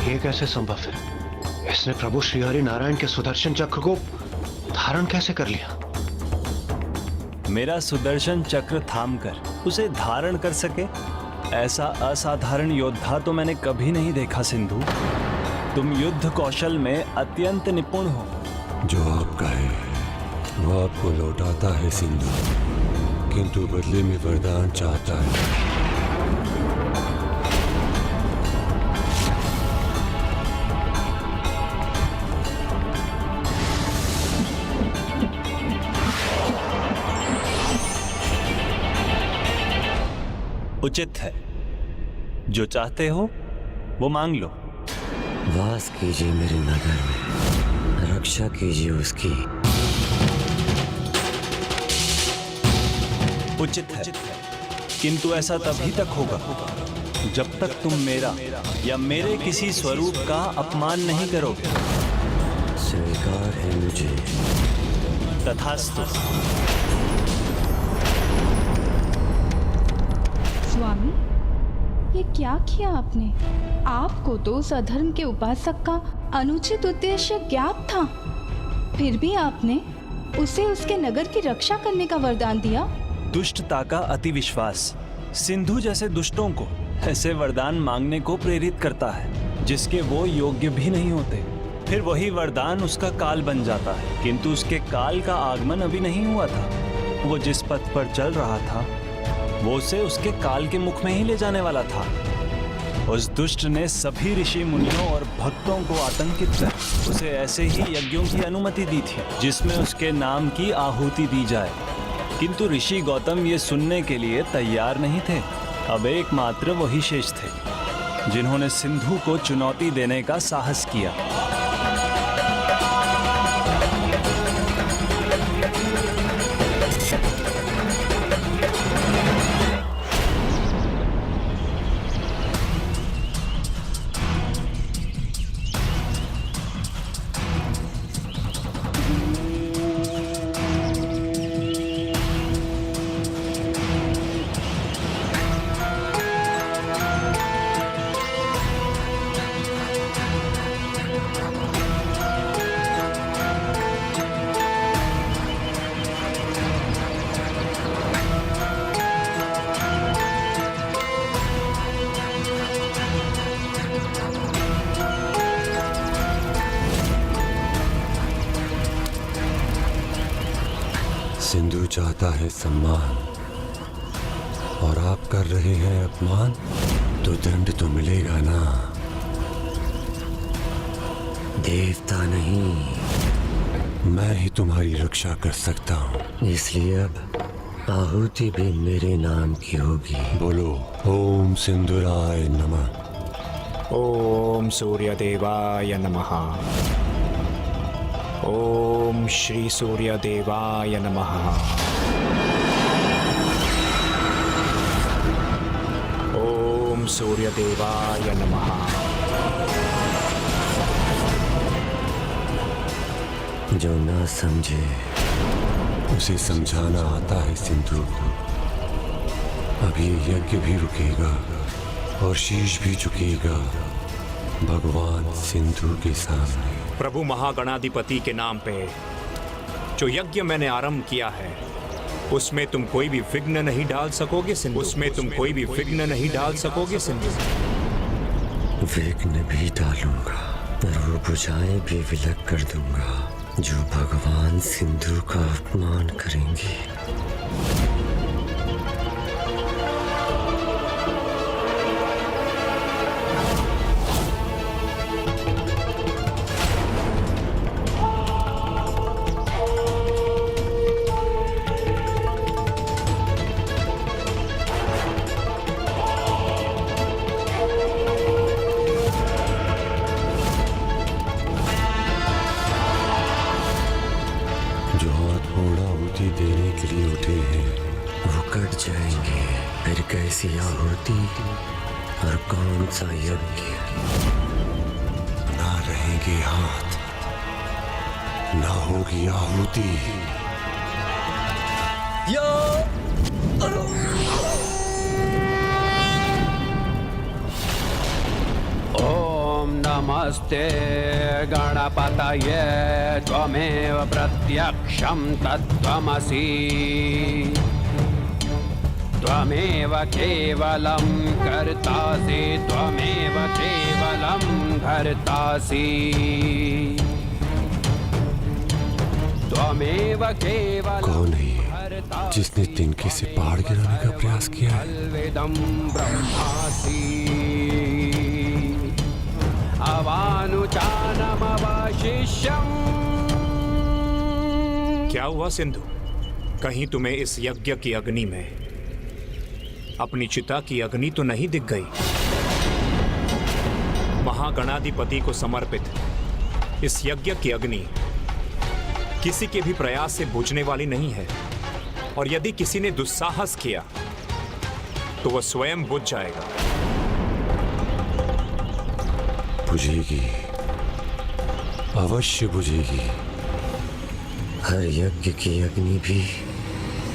ये कैसे संभव है? इसने प्रभु श्री हरि नारायण के सुदर्शन चक्र को धारण कैसे कर लिया? मेरा सुदर्शन चक्र थामकर उसे धारण कर सके ऐसा असाधारण योद्धा तो मैंने कभी नहीं देखा सिंधु। तुम युद्ध कौशल में अत्यंत निपुण हो। जो आप कहे वो आपको लौटाता है सिंधु, किंतु बदले में वरदान चाहता है। उचित है, जो चाहते हो वो मांग लो। वास कीजिए मेरे नगर में, रक्षा कीजिए उसकी। उचित है, किंतु ऐसा तभी तक होगा जब तक तुम मेरा या मेरे किसी स्वरूप का अपमान नहीं करोगे। स्वीकार है मुझे। तथास्तु। स्वामी, ये क्या किया आपने? आपको तो उस अधर्म के उपासक का अनुचित उद्देश्य ज्ञात था, फिर भी आपने उसे उसके नगर की रक्षा करने का वरदान दिया। दुष्टता का अति विश्वास सिंधु जैसे दुष्टों को ऐसे वरदान मांगने को प्रेरित करता है जिसके वो योग्य भी नहीं होते। फिर वही वरदान उसका काल बन जाता है, किंतु उसके काल का आगमन अभी नहीं हुआ था। वो जिस पथ पर चल रहा था वो उसे उसके काल के मुख में ही ले जाने वाला था। उस दुष्ट ने सभी ऋषि मुनियों और भक्तों को आतंकित कर उसे ऐसे ही यज्ञों की अनुमति दी थी जिसमें उसके नाम की आहुति दी जाए, किंतु ऋषि गौतम ये सुनने के लिए तैयार नहीं थे। अब एकमात्र वही शेष थे जिन्होंने सिंधु को चुनौती देने का साहस किया। सिंधु चाहता है सम्मान और आप कर रहे हैं अपमान, तो दंड तो मिलेगा ना। देवता नहीं, मैं ही तुम्हारी रक्षा कर सकता हूँ, इसलिए अब आहुति भी मेरे नाम की होगी। बोलो ओम सिंधुराय नमः। ओम सूर्यदेवाय नमः। ओम श्री सूर्यदेवाय नमः। ओम सूर्यदेवाय नमः। जो ना समझे उसे समझाना आता है सिंधु को। अब ये यज्ञ भी रुकेगा और शीश भी झुकेगा भगवान सिंधु के सामने। प्रभु महागणाधिपति के नाम पे जो यज्ञ मैंने आरंभ किया है उसमें तुम कोई भी विघ्न नहीं डाल सकोगे सिंधु। उसमें तुम कोई भी विघ्न नहीं डाल सकोगे सिंधु। विघ्न भी डालूंगा और वो बुझाएं भी विलग कर दूंगा जो भगवान सिंधु का अपमान करेंगी। जो हाथ फोड़ा आहुति देने के लिए उठे हैं वो कट जाएंगे। फिर कैसी आहुति और कौन सा यज्ञ। ना रहेंगे हाथ, ना होगी आहुति। ओम नमस्ते गणपतये त्वमेव प्रत्यक्षं तत्त्वमसि। त्वमेव केवलं कर्तासि, त्वमेव केवलं धर्तासि। त्वमेव केवलं कौन है ये जिसने तिनके से पहाड़ गिराने का प्रयास किया है? वेदं ब्रह्मासि। अवानुचानमवशिष्यम्। क्या हुआ सिंधु? कहीं तुम्हें इस यज्ञ की अग्नि में अपनी चिता की अग्नि तो नहीं दिख गई? महागणाधिपति को समर्पित इस यज्ञ की अग्नि किसी के भी प्रयास से बुझने वाली नहीं है, और यदि किसी ने दुस्साहस किया तो वह स्वयं बुझ जाएगा। बुझेगी, अवश्य बुझेगी। हर यज्ञ की अग्नि भी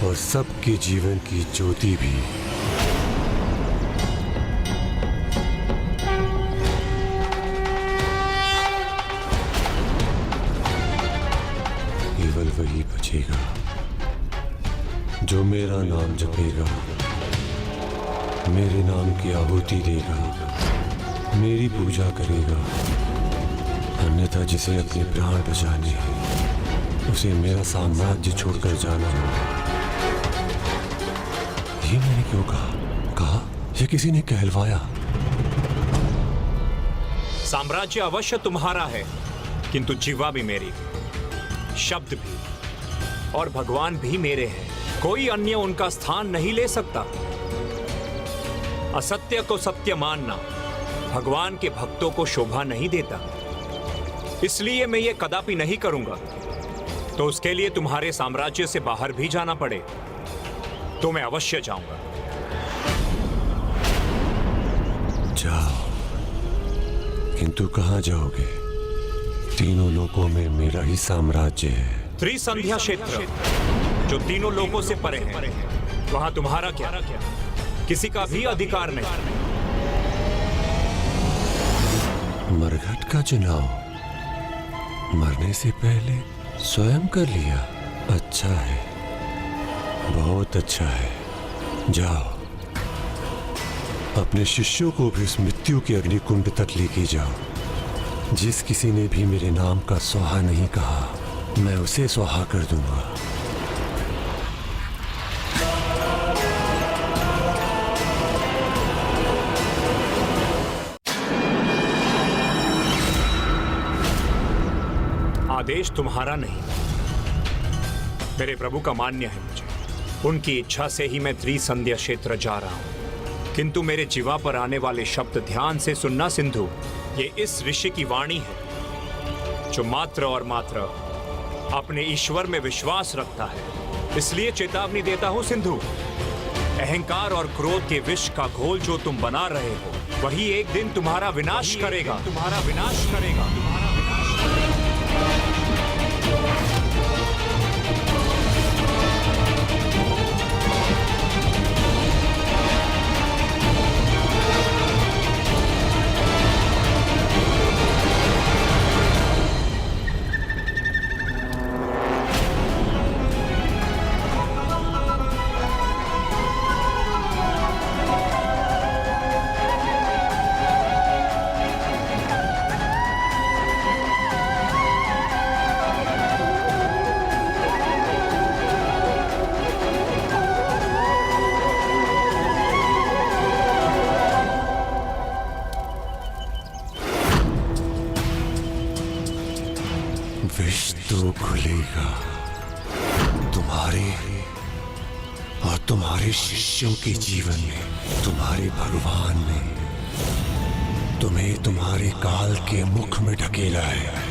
और सबके जीवन की ज्योति भी। केवल वही बचेगा जो मेरा नाम जपेगा, मेरे नाम की आहुति देगा, मेरी पूजा करेगा। अन्यथा जिसे अपने प्राण बचाने हैं उसे मेरा साम्राज्य छोड़कर जाना होगा। ये मैंने क्यों कहा? ये किसी ने कहलवाया। साम्राज्य अवश्य तुम्हारा है, किंतु जीवा भी मेरी, शब्द भी और भगवान भी मेरे हैं। कोई अन्य उनका स्थान नहीं ले सकता। असत्य को सत्य मानना भगवान के भक्तों को शोभा नहीं देता, इसलिए मैं ये कदापि नहीं करूंगा। तो उसके लिए तुम्हारे साम्राज्य से बाहर भी जाना पड़े तो मैं अवश्य जाऊंगा। जाओ, किंतु कहाँ जाओगे? तीनों लोकों में मेरा ही साम्राज्य है। त्रिसंध्या क्षेत्र जो तीनों लोकों से परे है, वहां तुम्हारा क्या, किसी का भी अधिकार नहीं। मरघट का चुनाव मरने से पहले स्वयं कर लिया। अच्छा है, बहुत अच्छा है। जाओ, अपने शिष्यों को भी इस मृत्यु के अग्निकुंड तक लेके जाओ। जिस किसी ने भी मेरे नाम का स्वाहा नहीं कहा, मैं उसे स्वाहा कर दूंगा। आदेश तुम्हारा नहीं, मेरे प्रभु का मान्य है। मुझे उनकी इच्छा से ही मैं त्रिसंध्या क्षेत्र जा रहा हूं। किंतु मेरे जीवा पर आने वाले शब्द ध्यान से सुनना सिंधु। ये इस ऋषि की वाणी है जो मात्र और मात्र अपने ईश्वर में विश्वास रखता है। इसलिए चेतावनी देता हूं सिंधु, अहंकार और क्रोध के विष का घोल जो तुम बना रहे हो, वही एक दिन तुम्हारा विनाश करेगा। तुम्हारा विनाश करेगा। विष तो खुलेगा तुम्हारे और तुम्हारे शिष्यों के जीवन में, तुम्हारे भगवान ने तुम्हें तुम्हारे काल के मुख में ढकेला है।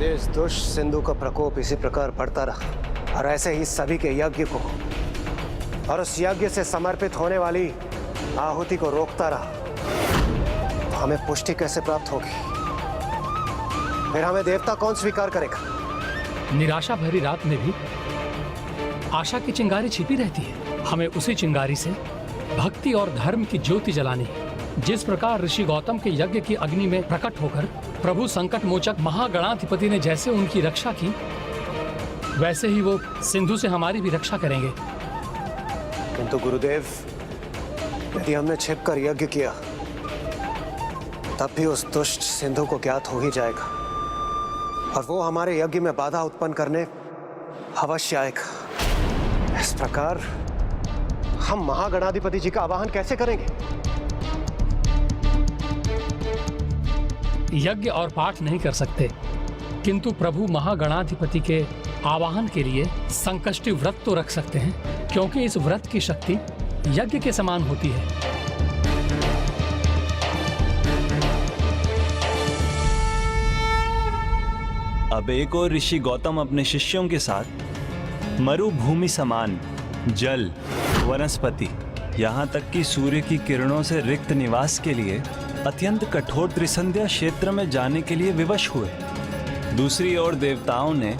इस दुष्ट सिंधु का प्रकोप इसी प्रकार बढ़ता रहा और ऐसे ही सभी के यज्ञ को और उस यज्ञ से समर्पित होने वाली आहुति को रोकता रहा, तो हमें पुष्टि कैसे प्राप्त होगी? फिर हमें देवता कौन स्वीकार करेगा? निराशा भरी रात में भी आशा की चिंगारी छिपी रहती है। हमें उसी चिंगारी से भक्ति और धर्म की ज्योति जलानी है। जिस प्रकार ऋषि गौतम के यज्ञ की अग्नि में प्रकट होकर प्रभु संकट मोचक महागणाधिपति ने जैसे उनकी रक्षा की, वैसे ही वो सिंधु से हमारी भी रक्षा करेंगे। किंतु गुरुदेव, यदि हमने छिपकर यज्ञ किया तब भी उस दुष्ट सिंधु को ज्ञात हो ही जाएगा और वो हमारे यज्ञ में बाधा उत्पन्न करने अवश्य आएगा। इस प्रकार हम महागणाधिपति जी का आवाहन कैसे करेंगे? यज्ञ और पाठ नहीं कर सकते, किंतु प्रभु महागणाधिपति के आवाहन के लिए संकष्टी व्रत तो रख सकते हैं, क्योंकि इस व्रत की शक्ति यज्ञ के समान होती है। अब एक और ऋषि गौतम अपने शिष्यों के साथ मरुभूमि समान जल, वनस्पति, यहाँ तक कि सूर्य की किरणों से रिक्त निवास के लिए अत्यंत कठोर त्रिसंध्या क्षेत्र में जाने के लिए विवश हुए। दूसरी ओर देवताओं ने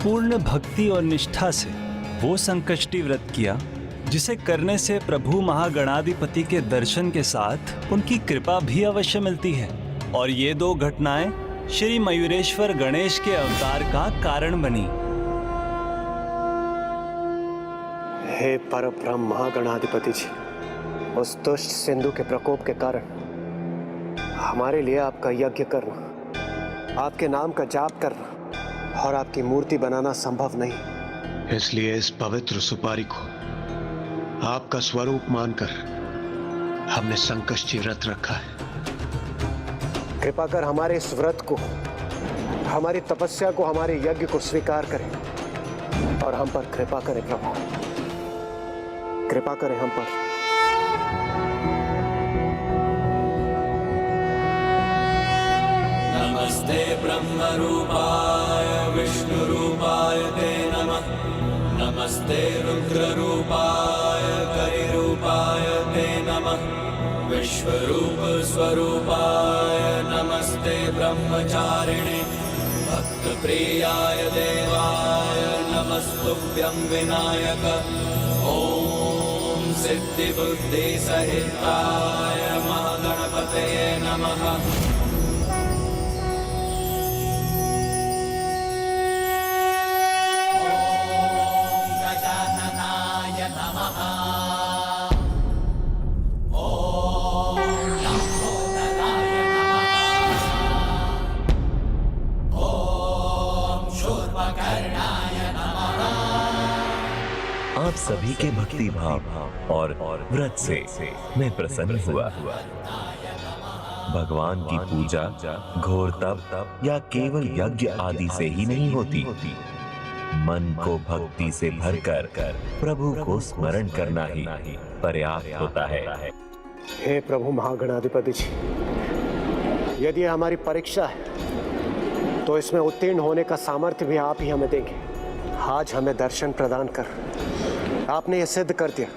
पूर्ण भक्ति और निष्ठा से वो संकष्टी व्रत किया जिसे करने से प्रभु महागणाधिपति के दर्शन के साथ उनकी कृपा भी अवश्य मिलती है। और ये दो घटनाएं श्री मयूरेश्वर गणेश के अवतार का कारण बनी। हे परब्रह्म महागणाधिपति जी, उस दुष्ट सिंधु के प्रकोप के कारण हमारे लिए आपका यज्ञ करना, आपके नाम का जाप करना और आपकी मूर्ति बनाना संभव नहीं। इसलिए इस पवित्र सुपारी को आपका स्वरूप मानकर हमने संकष्टी व्रत रखा है। कृपा कर हमारे इस व्रत को, हमारी तपस्या को, हमारे यज्ञ को स्वीकार करें और हम पर कृपा करें प्रभु, कृपा करें हम पर। नमस्ते ब्रह्म रूपाय विष्णु रूपाय ते नमः। नमस्ते रुद्र रूपाय करि रूपाय ते नमः। विश्वरूप स्वरूपाय नमस्ते ब्रह्मचारिणे। भक्त प्रियाय देवाय नमस्तुभ्यं विनायक। ओम सिद्धि बुद्धि सहिताय महागणपतये नमः। आप सभी के भक्ति भाव और व्रत से मैं प्रसन्न हुआ। भगवान की पूजा घोर तप या केवल यज्ञ आदि से ही नहीं होती। मन को भक्ति से भरकर प्रभु को स्मरण करना ही पर्याप्त होता है। हे प्रभु महागणाधिपति जी, यदि यह हमारी परीक्षा है तो इसमें उत्तीर्ण होने का सामर्थ्य भी आप ही हमें देंगे। आज हमें दर्शन प्रदान कर आपने यह सिद्ध कर दिया।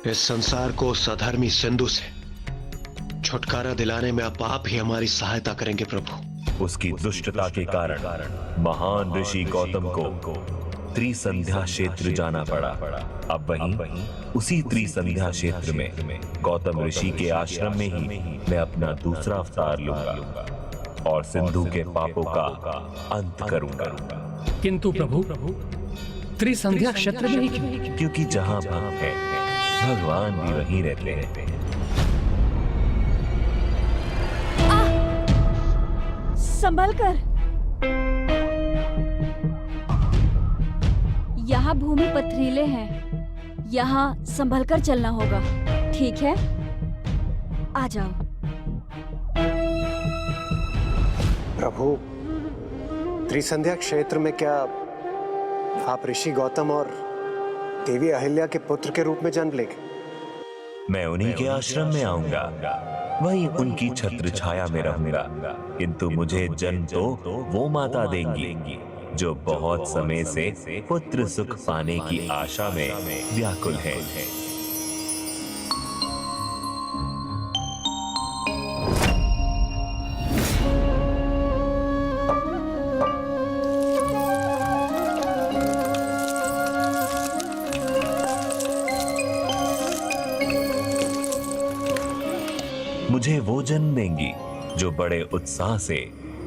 इस संसार को उस अधर्मी सिंधु से छुटकारा दिलाने में आप ही हमारी सहायता करेंगे प्रभु। उसकी दुष्टता के कारण महान ऋषि गौतम को त्रिसंध्या क्षेत्र जाना पड़ा। अब वहीं उसी त्रिसंध्या क्षेत्र में गौतम ऋषि के आश्रम में ही मैं अपना दूसरा अवतार लूंगा और सिंधु के पापों का अंत करूंगा। किंतु प्रभु त्रिसंध्या क्षेत्र में ही क्यों? क्योंकि जहां भक्त है भगवान भी वहीं रहते हैं। संभल कर, यहाँ भूमि पथरीले हैं, यहाँ संभल कर चलना होगा। ठीक है, आ जाओ। प्रभु, त्रिसंध्या क्षेत्र में क्या आप ऋषि गौतम और देवी अहिल्या के पुत्र के रूप में जन्म लेंगे? मैं उन्हीं के आश्रम में आऊंगा, वहीं उनकी छत्र छाया में रहूंगा। किंतु मुझे जन्म तो वो माता देंगी जो बहुत समय से पुत्र सुख पाने की आशा में व्याकुल है। मुझे वो जन्म देंगी जो बड़े उत्साह से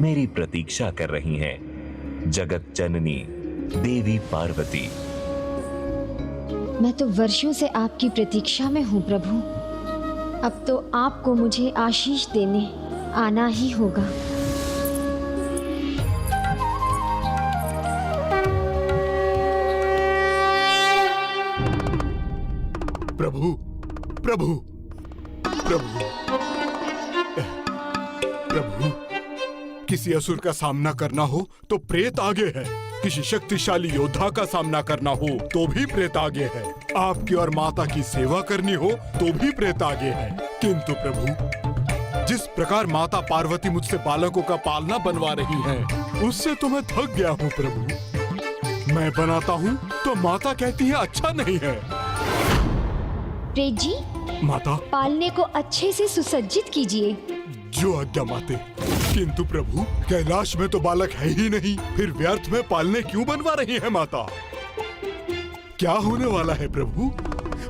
मेरी प्रतीक्षा कर रही हैं। जगत जननी देवी पार्वती। मैं तो वर्षों से आपकी प्रतीक्षा में हूँ प्रभु। अब तो आपको मुझे आशीष देने आना ही होगा। प्रभु, प्रभु, प्रभु, प्रभु, किसी असुर का सामना करना हो तो प्रेत आगे है, किसी शक्तिशाली योद्धा का सामना करना हो तो भी प्रेत आगे है, आपकी और माता की सेवा करनी हो तो भी प्रेत आगे है। किंतु प्रभु, जिस प्रकार माता पार्वती मुझसे बालकों का पालना बनवा रही हैं, उससे तो मैं थक गया हूँ प्रभु। मैं बनाता हूँ तो माता कहती है अच्छा नहीं है। प्रेत जी, माता, पालने को अच्छे से सुसज्जित कीजिए। जो आज्ञा माते। किंतु प्रभु, कैलाश में तो बालक है ही नहीं, फिर व्यर्थ में पालने क्यों बनवा रही है माता? क्या होने वाला है प्रभु?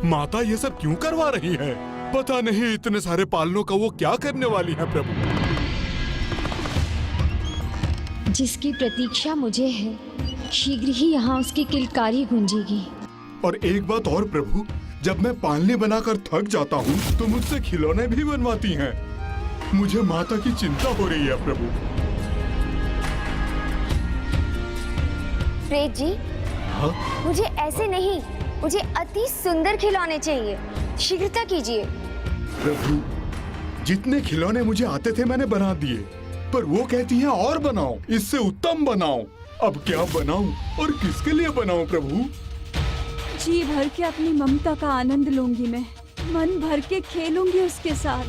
माता ये सब क्यों करवा रही है? पता नहीं इतने सारे पालनों का वो क्या करने वाली है प्रभु। जिसकी प्रतीक्षा मुझे है, शीघ्र ही यहाँ उसकी किलकारी गूंजेगी। और एक बात और प्रभु, जब मैं पालने बनाकर थक जाता हूँ तो मुझसे खिलौने भी बनवाती हैं। मुझे माता की चिंता हो रही है प्रभु। प्रेत जी, हाँ? मुझे ऐसे नहीं, मुझे अति सुंदर खिलौने चाहिए। शीघ्रता कीजिए। प्रभु, जितने खिलौने मुझे आते थे मैंने बना दिए, पर वो कहती हैं और बनाओ, इससे उत्तम बनाओ। अब क्या बनाऊं और किसके लिए बनाऊं प्रभु? जी भर के अपनी ममता का आनंद लूंगी मैं, मन भर के खेलूंगी उसके साथ।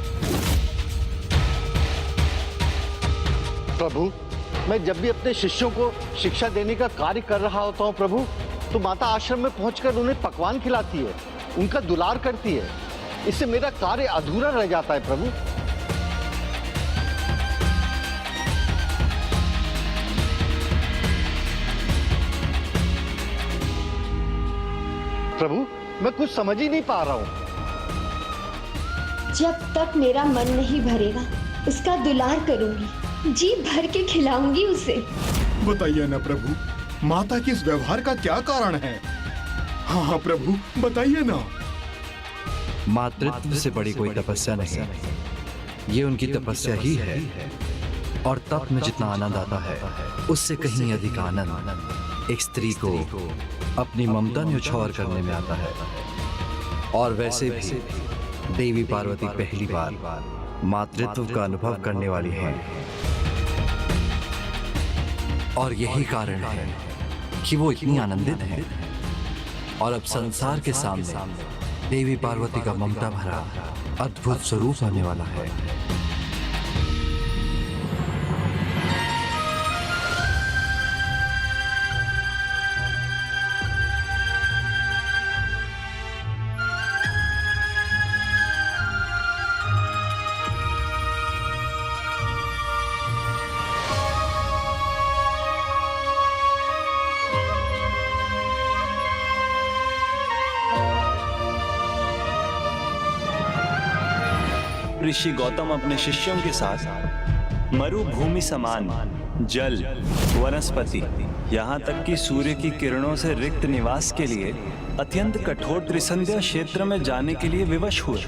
प्रभु, मैं जब भी अपने शिष्यों को शिक्षा देने का कार्य कर रहा होता हूँ प्रभु, तो माता आश्रम में पहुंचकर उन्हें पकवान खिलाती है, उनका दुलार करती है। इससे मेरा कार्य अधूरा रह जाता है प्रभु। प्रभु, मैं कुछ समझ ही नहीं पा रहा हूँ। जब तक मेरा मन नहीं भरेगा, उसका दुलार करूंगी, जी भर के खिलाऊंगी उसे। बताइए ना प्रभु, माता के इस व्यवहार का क्या कारण है? हाँ हाँ प्रभु, बताइए ना। मातृत्व से बड़ी कोई तपस्या नहीं, ये उनकी तपस्या ही है। और तप में जितना आनंद आता है, उससे कहीं अधिक आनंद एक स्त्री को अपनी ममता न्यौछावर करने में आता है। और वैसे भी देवी पार्वती पहली बार मातृत्व का अनुभव करने वाली हैं। और यही कारण है कि वो इतनी आनंदित हैं। और अब संसार के सामने देवी पार्वती का ममता भरा अद्भुत स्वरूप आने वाला है। ऋषि गौतम अपने शिष्यों के साथ मरुभूमि समान जल, वनस्पति, यहाँ तक कि सूर्य की किरणों से रिक्त निवास के लिए अत्यंत कठोर त्रिसंध्या क्षेत्र में जाने के लिए विवश हुए।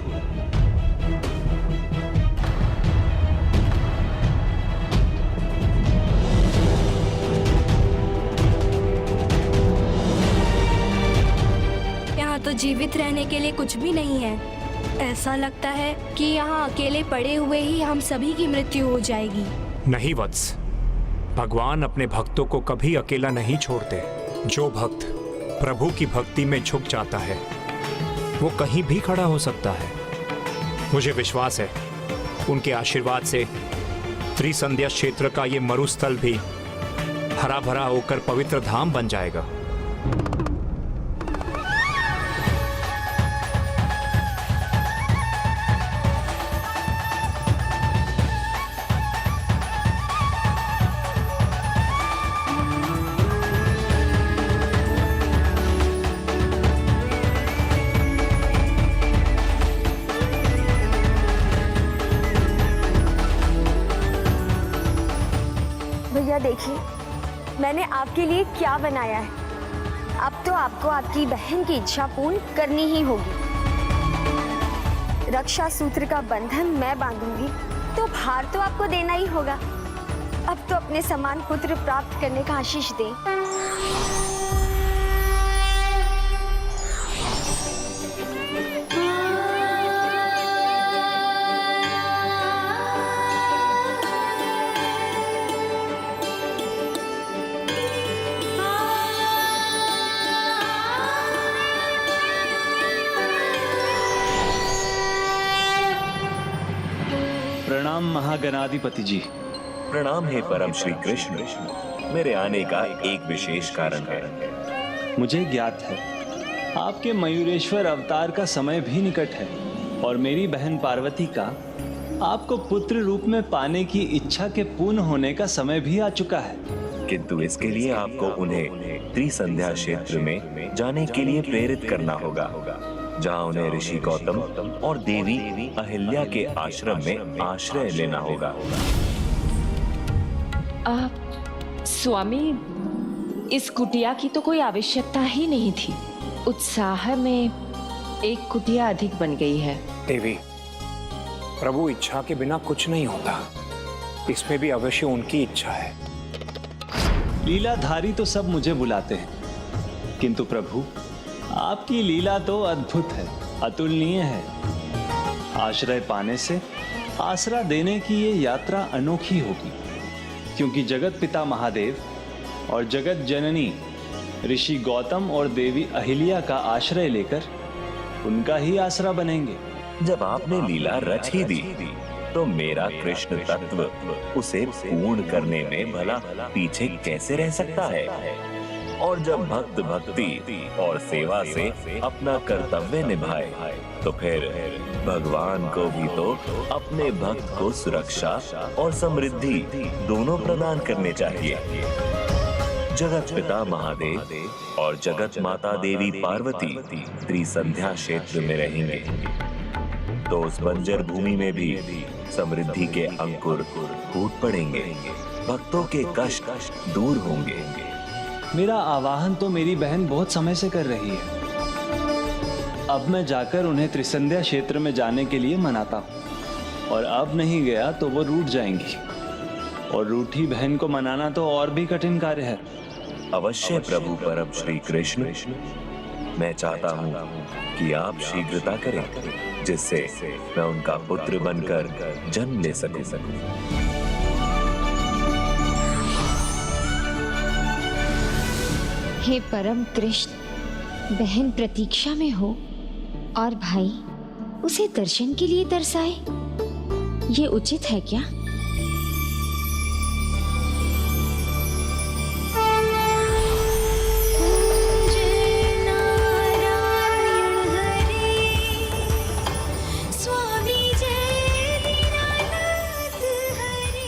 यहाँ तो जीवित रहने के लिए कुछ भी नहीं है। ऐसा लगता है कि यहाँ अकेले पड़े हुए ही हम सभी की मृत्यु हो जाएगी। नहीं वत्स, भगवान अपने भक्तों को कभी अकेला नहीं छोड़ते। जो भक्त प्रभु की भक्ति में झुक जाता है, वो कहीं भी खड़ा हो सकता है। मुझे विश्वास है, उनके आशीर्वाद से त्रिसंध्या क्षेत्र का ये मरुस्थल भी हरा भरा होकर पवित्र धाम बन जाएगा। देखिए, मैंने आपके लिए क्या बनाया है। अब तो आपको आपकी बहन की इच्छा पूर्ण करनी ही होगी। रक्षा सूत्र का बंधन मैं बांधूंगी, तो भार तो आपको देना ही होगा। अब तो अपने समान पुत्र प्राप्त करने का आशीष दें। प्रणाम महागणाधिपति जी। प्रणाम हे परम श्री कृष्ण। मेरे आने का एक विशेष कारण है। मुझे ज्ञात है, आपके मयूरेश्वर अवतार का समय भी निकट है और मेरी बहन पार्वती का आपको पुत्र रूप में पाने की इच्छा के पूर्ण होने का समय भी आ चुका है। किंतु इसके लिए आपको उन्हें त्रिसंध्या क्षेत्र में जाने के लिए प्रेरित करना होगा, जहाँ उन्हें ऋषि गौतम और देवी अहिल्या के आश्रम में आश्रय लेना होगा। स्वामी, इस कुटिया की तो कोई आवश्यकता ही नहीं थी। उत्साह में एक कुटिया अधिक बन गई है। देवी, प्रभु इच्छा के बिना कुछ नहीं होता। इसमें भी अवश्य उनकी इच्छा है। लीलाधारी तो सब मुझे बुलाते हैं, किंतु प्रभु आपकी लीला तो अद्भुत है, अतुलनीय है। आश्रय पाने से आसरा देने की ये यात्रा अनोखी होगी, क्योंकि जगत पिता महादेव और जगत जननी ऋषि गौतम और देवी अहिल्या का आश्रय लेकर उनका ही आसरा बनेंगे। जब आपने लीला रच ही दी तो मेरा कृष्ण तत्व उसे पूर्ण करने में भला पीछे कैसे रह सकता है। और जब भक्त भक्ति और सेवा से अपना कर्तव्य निभाए तो फिर भगवान को भी तो अपने भक्त को सुरक्षा और समृद्धि दोनों प्रदान करने चाहिए। जगत पिता महादेव और जगत माता देवी पार्वती त्रिसंध्या क्षेत्र में रहेंगे, तो उस बंजर भूमि में भी समृद्धि के अंकुर फूट पड़ेंगे, भक्तों के कष्ट दूर होंगे। मेरा आवाहन तो मेरी बहन बहुत समय से कर रही है। अब मैं जाकर उन्हें त्रिसंध्या क्षेत्र में जाने के लिए मनाता हूँ, और अब नहीं गया तो वो रूठ जाएंगी, और रूठी बहन को मनाना तो और भी कठिन कार्य है। अवश्य प्रभु परम श्री कृष्ण, मैं चाहता हूँ कि आप शीघ्रता करें, जिससे मैं उनका पुत्र बनकर जन्म ले सकूं। हे परम कृष्ण, बहन प्रतीक्षा में हो और भाई उसे दर्शन के लिए तरसाए, ये उचित है क्या?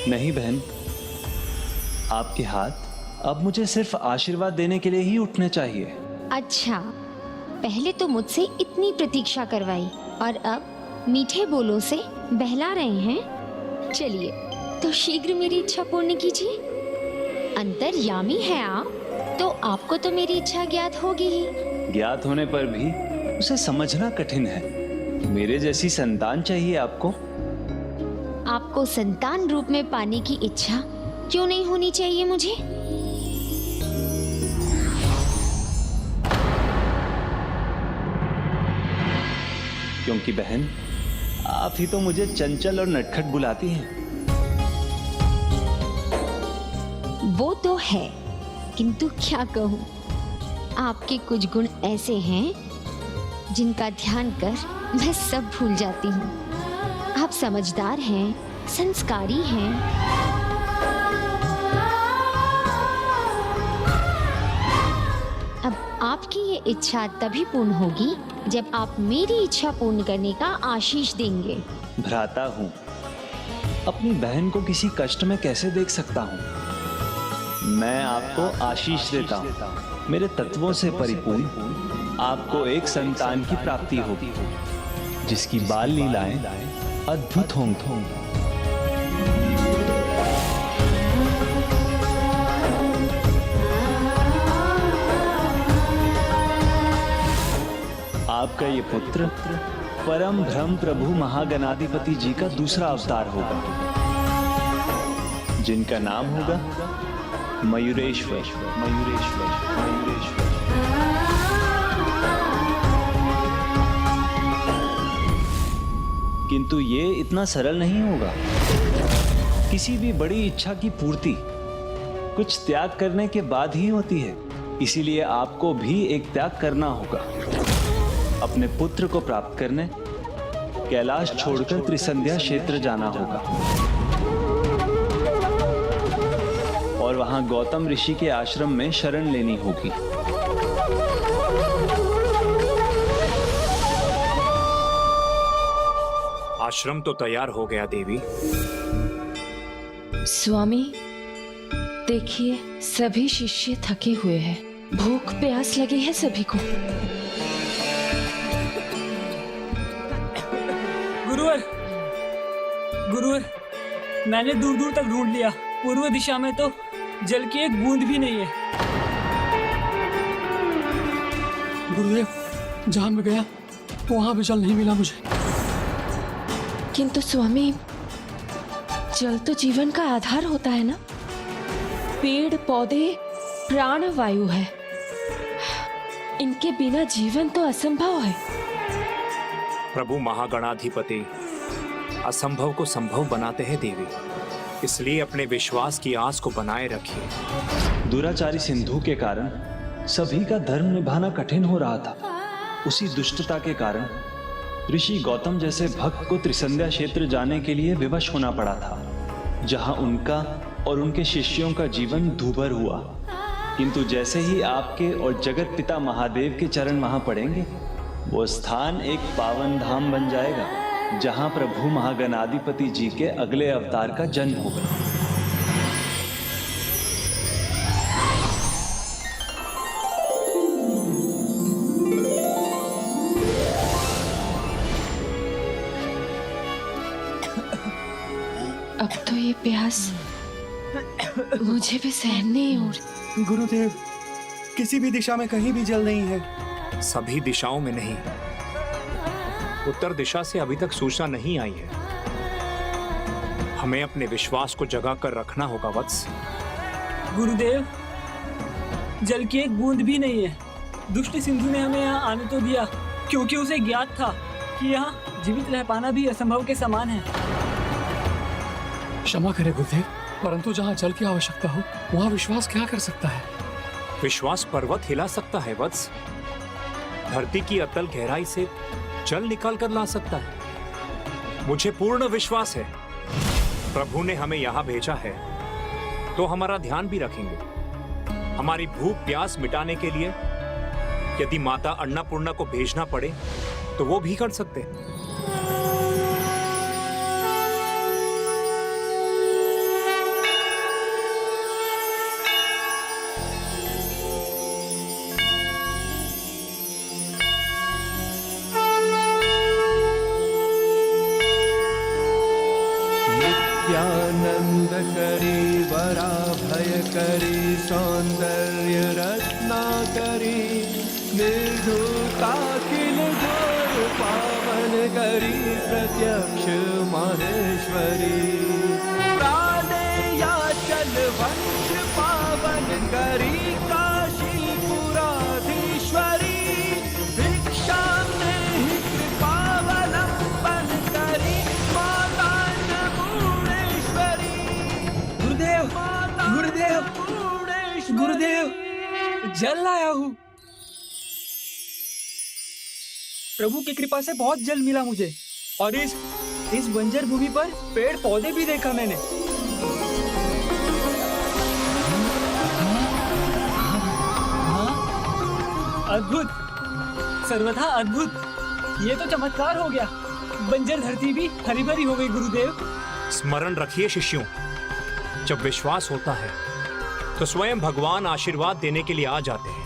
नहीं बहन, आपके हाथ अब मुझे सिर्फ आशीर्वाद देने के लिए ही उठने चाहिए। अच्छा, पहले तो मुझसे इतनी प्रतीक्षा करवाई और अब मीठे बोलों से बहला रहे हैं। चलिए तो शीघ्र मेरी इच्छा पूर्ण कीजिए। अंतर्यामी है आप, तो आपको तो मेरी इच्छा ज्ञात होगी ही। ज्ञात होने पर भी उसे समझना कठिन है। मेरे जैसी संतान चाहिए आपको। आपको संतान रूप में पाने की इच्छा क्यों नहीं होनी चाहिए मुझे? क्योंकि बहन, आप ही तो मुझे चंचल और नटखट बुलाती हैं। वो तो है, किंतु क्या कहूँ, आपके कुछ गुण ऐसे हैं जिनका ध्यान कर मैं सब भूल जाती हूँ। आप समझदार हैं, संस्कारी हैं। अब आपकी ये इच्छा तभी पूर्ण होगी जब आप मेरी इच्छा पूर्ण करने का आशीष देंगे। भ्राता हूँ, अपनी बहन को किसी कष्ट में कैसे देख सकता हूँ। मैं आपको आशीष देता हूँ। मेरे तत्वों से परिपूर्ण आपको एक संतान की प्राप्ति होगी, जिसकी बाल लीलाएं अद्भुत होंगी। आपका ये पुत्र परम ब्रह्म प्रभु महागणाधिपति जी का दूसरा अवतार होगा, जिनका नाम होगा मयूरेश्वर। मयूरेश्वर, मयूरेश्वर। किंतु ये इतना सरल नहीं होगा। किसी भी बड़ी इच्छा की पूर्ति कुछ त्याग करने के बाद ही होती है। इसीलिए आपको भी एक त्याग करना होगा। अपने पुत्र को प्राप्त करने कैलाश छोड़कर त्रिसंध्या क्षेत्र जाना होगा और वहां गौतम ऋषि के आश्रम में शरण लेनी होगी। आश्रम तो तैयार हो गया देवी। स्वामी देखिए, सभी शिष्य थके हुए हैं, भूख प्यास लगी है सभी को। गुरुवर, गुरुवर, मैंने दूर दूर तक ढूंढ लिया, पूर्व दिशा में तो जल की एक बूंद भी नहीं है। गुरुदेव, जहां मैं गया वहां भी जल नहीं मिला मुझे। किंतु स्वामी, जल तो जीवन का आधार होता है ना। पेड़ पौधे प्राण वायु है, इनके बिना जीवन तो असंभव है। प्रभु महागणाधिपति असंभव को संभव बनाते हैं देवी, इसलिए अपने विश्वास की आस को बनाए रखिए। दुराचारी सिंधु के कारण सभी का धर्म निभाना कठिन हो रहा था। उसी दुष्टता के कारण ऋषि गौतम जैसे भक्त को त्रिसंध्या क्षेत्र जाने के लिए विवश होना पड़ा था, जहां उनका और उनके शिष्यों का जीवन दूभर हुआ। किंतु जैसे ही आपके और जगत पिता महादेव के चरण वहां पड़ेंगे, वो स्थान एक पावन धाम बन जाएगा, जहां प्रभु महागणाधिपति जी के अगले अवतार का जन्म होगा। अब तो ये प्यास मुझे भी सहन नहीं हो रही। गुरुदेव, किसी भी दिशा में कहीं भी जल नहीं है। सभी दिशाओं में नहीं, उत्तर दिशा से अभी तक सूचना नहीं आई है। हमें अपने विश्वास को जगा कर रखना होगा वत्स। गुरुदेव, जल की एक बूंद भी नहीं है। दुष्ट सिंधु ने हमें यहाँ आने तो दिया, क्योंकि उसे ज्ञात था कि यहाँ जीवित रह पाना भी असंभव के समान है। क्षमा करें गुरुदेव, परंतु जहाँ जल की आवश्यकता हो वहाँ विश्वास क्या कर सकता है? विश्वास पर्वत हिला सकता है वत्स। धरती की अतल गहराई से जल निकाल कर ला सकता है। मुझे पूर्ण विश्वास है प्रभु ने हमें यहाँ भेजा है तो हमारा ध्यान भी रखेंगे। हमारी भूख प्यास मिटाने के लिए यदि माता अन्नपूर्णा को भेजना पड़े तो वो भी कर सकते हैं। नित्यानंद करी वरा भय करी सौंदर्य रत्ना करी निर्धुताखिल घोर पावन करी प्रत्यक्ष माहेश्वरी प्राणेयाचल वंश पावन करी काशी पुराधीश्वरी भिक्षा में कृपावलंबन करी माता अन्नपूर्णेश्वरी। गुरुदेव, गुरुदेव, गुरुदेव, जल लाया हूँ। प्रभु की कृपा से बहुत जल मिला मुझे, और इस बंजर भूमि पर पेड़ पौधे भी देखा मैंने। अद्भुत, सर्वथा अद्भुत। ये तो चमत्कार हो गया। बंजर धरती भी हरी भरी हो गई गुरुदेव। स्मरण रखिए शिष्यों, जब विश्वास होता है तो स्वयं भगवान आशीर्वाद देने के लिए आ जाते हैं।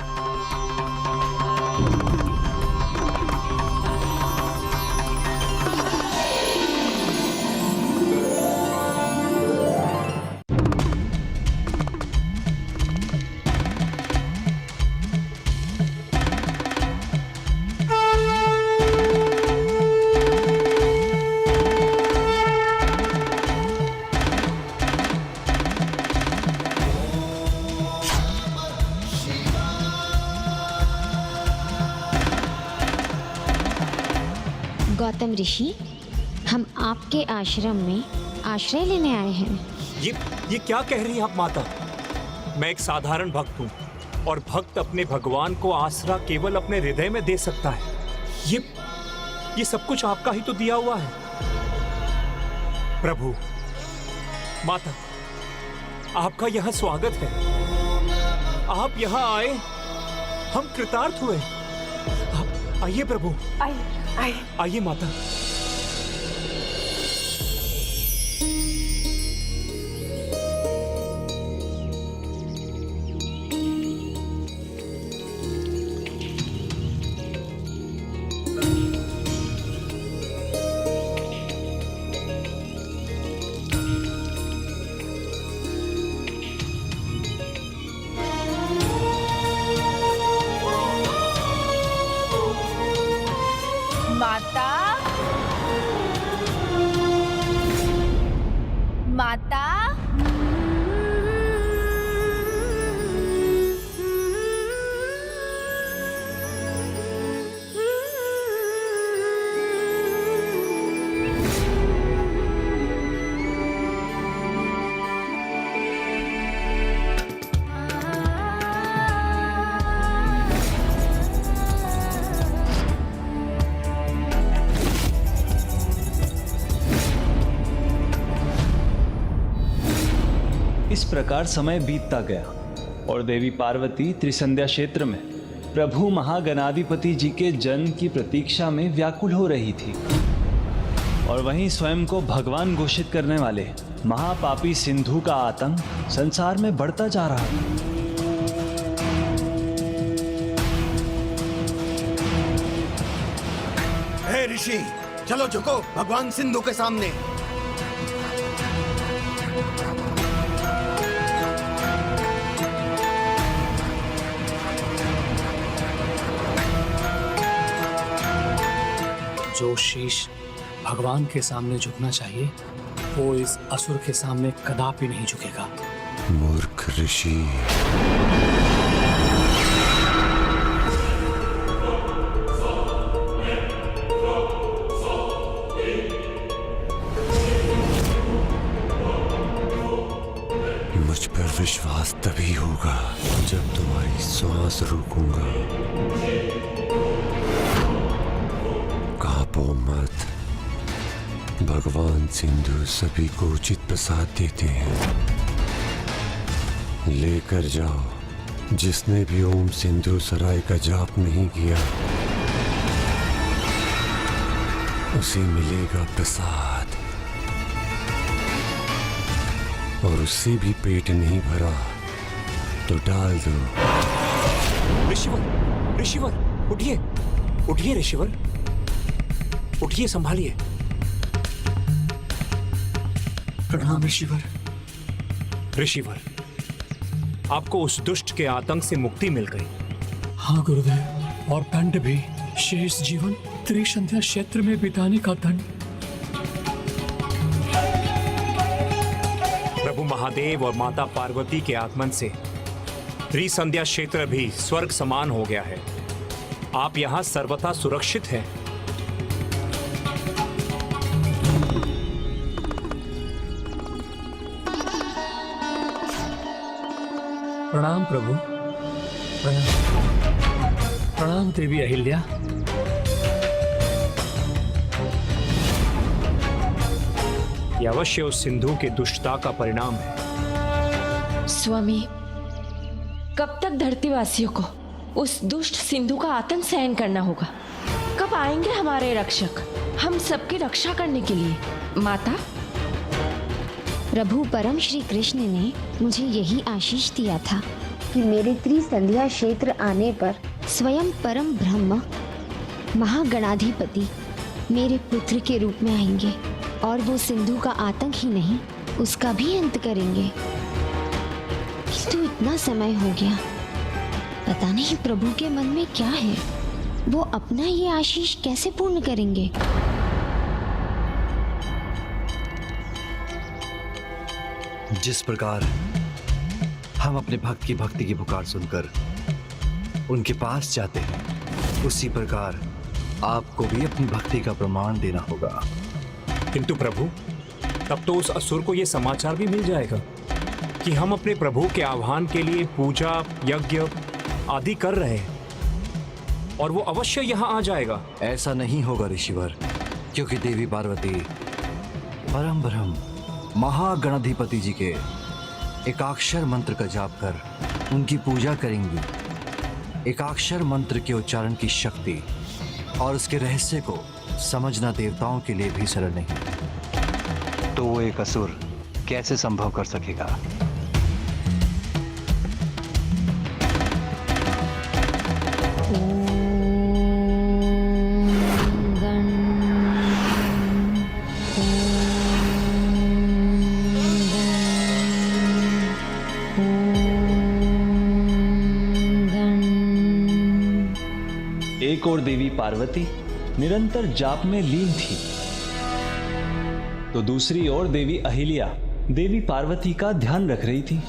गौतम ऋषि, हम आपके आश्रम में आश्रय लेने आए हैं। ये क्या कह रही हैं आप माता? मैं एक साधारण भक्त हूँ और भक्त अपने भगवान को आसरा केवल अपने हृदय में दे सकता है। ये सब कुछ आपका ही तो दिया हुआ है। प्रभु, माता, आपका यहाँ स्वागत है। आप यहाँ आए, हम कृतार्थ हुए। आप आइए प्रभु, आइए माता। इस प्रकार समय बीतता गया और देवी पार्वती त्रिसंध्या क्षेत्र में प्रभु महागणाधिपति जी के जन्म की प्रतीक्षा में व्याकुल हो रही थी। और वहीं स्वयं को भगवान घोषित करने वाले महापापी सिंधु का आतंक संसार में बढ़ता जा रहा था। हे ऋषि, चलो झुको भगवान सिंधु के सामने। जो शीश भगवान के सामने झुकना चाहिए वो इस असुर के सामने कदापि नहीं झुकेगा। मूर्ख ऋषि, मुझ पर विश्वास तभी होगा जब तुम्हारी सांस रोकूंगा। कांपो मत, भगवान सिंधु सभी को उचित प्रसाद देते हैं। लेकर जाओ, जिसने भी ओम सिंधु सराय का जाप नहीं किया उसे मिलेगा प्रसाद, और उससे भी पेट नहीं भरा तो डाल दो। ऋषिवर, ऋषिवर, उठिए, उठिए ऋषिवर, उठिए, संभालिए। प्रणाम ऋषिवर। ऋषिवर, आपको उस दुष्ट के आतंक से मुक्ति मिल गई। हाँ गुरुदेव, और दंड भी, शेष जीवन त्रिसंध्या क्षेत्र में बिताने का दंड। प्रभु महादेव और माता पार्वती के आगमन से त्रिसंध्या क्षेत्र भी स्वर्ग समान हो गया है। आप यहाँ सर्वथा सुरक्षित हैं। प्रणाम प्रभु। प्रणाम देवी अहिल्या। यह अवश्य उस सिंधु के दुष्टता का परिणाम है। स्वामी, कब तक धरतीवासियों को उस दुष्ट सिंधु का आतंक सहन करना होगा? कब आएंगे हमारे रक्षक हम सबकी रक्षा करने के लिए? माता, प्रभु परम श्री कृष्ण ने मुझे यही आशीष दिया था कि मेरे त्रिसंध्या क्षेत्र आने पर स्वयं परम ब्रह्म महागणाधिपति मेरे पुत्र के रूप में आएंगे और वो सिंधु का आतंक ही नहीं उसका भी अंत करेंगे। किंतु इतना समय हो गया, पता नहीं प्रभु के मन में क्या है। वो अपना ये आशीष कैसे पूर्ण करेंगे? जिस प्रकार हम अपने भक्त की भक्ति की पुकार सुनकर उनके पास जाते हैं, उसी प्रकार आपको भी अपनी भक्ति का प्रमाण देना होगा। किंतु प्रभु, तब तो उस असुर को यह समाचार भी मिल जाएगा कि हम अपने प्रभु के आह्वान के लिए पूजा यज्ञ आदि कर रहे हैं, और वो अवश्य यहाँ आ जाएगा। ऐसा नहीं होगा ऋषिवर, क्योंकि देवी पार्वती परम ब्रह्म महागणाधिपति जी के एकाक्षर मंत्र का जाप कर उनकी पूजा करेंगी। एकाक्षर मंत्र के उच्चारण की शक्ति और उसके रहस्य को समझना देवताओं के लिए भी सरल नहीं, तो वो एक असुर कैसे संभव कर सकेगा? एक और देवी पार्वती निरंतर जाप में लीन थी, तो दूसरी ओर देवी अहिल्या देवी पार्वती का ध्यान रख रही थी,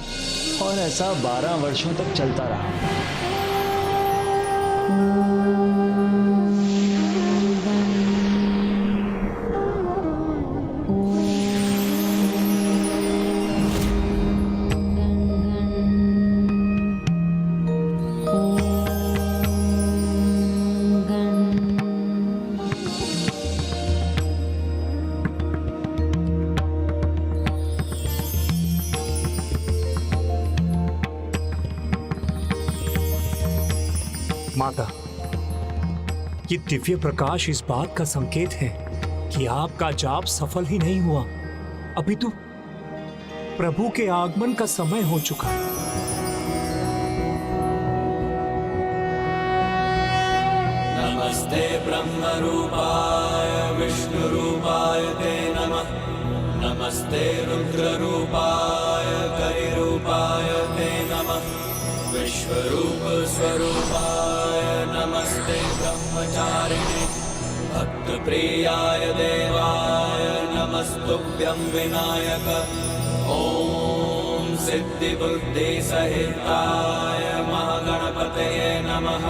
और ऐसा 12 वर्षों तक चलता रहा। माता, ये दिव्य प्रकाश इस बात का संकेत है कि आपका जाप सफल ही नहीं हुआ। अभी तो प्रभु के आगमन का समय हो चुका है। नमस्ते ब्रह्म रूपाय विष्णु रूपाय ते नमः। नमस्ते रुद्र रूपाय करि रूपाय ते नमः। विश्वरूप स्वरूपाय नमस्ते ब्रह्मचारिणे। भक्त प्रियाय देवाय नमस्तुभ्यं विनायक। ओम सिद्धि बुद्धि सहिताय महागणपतये नमः।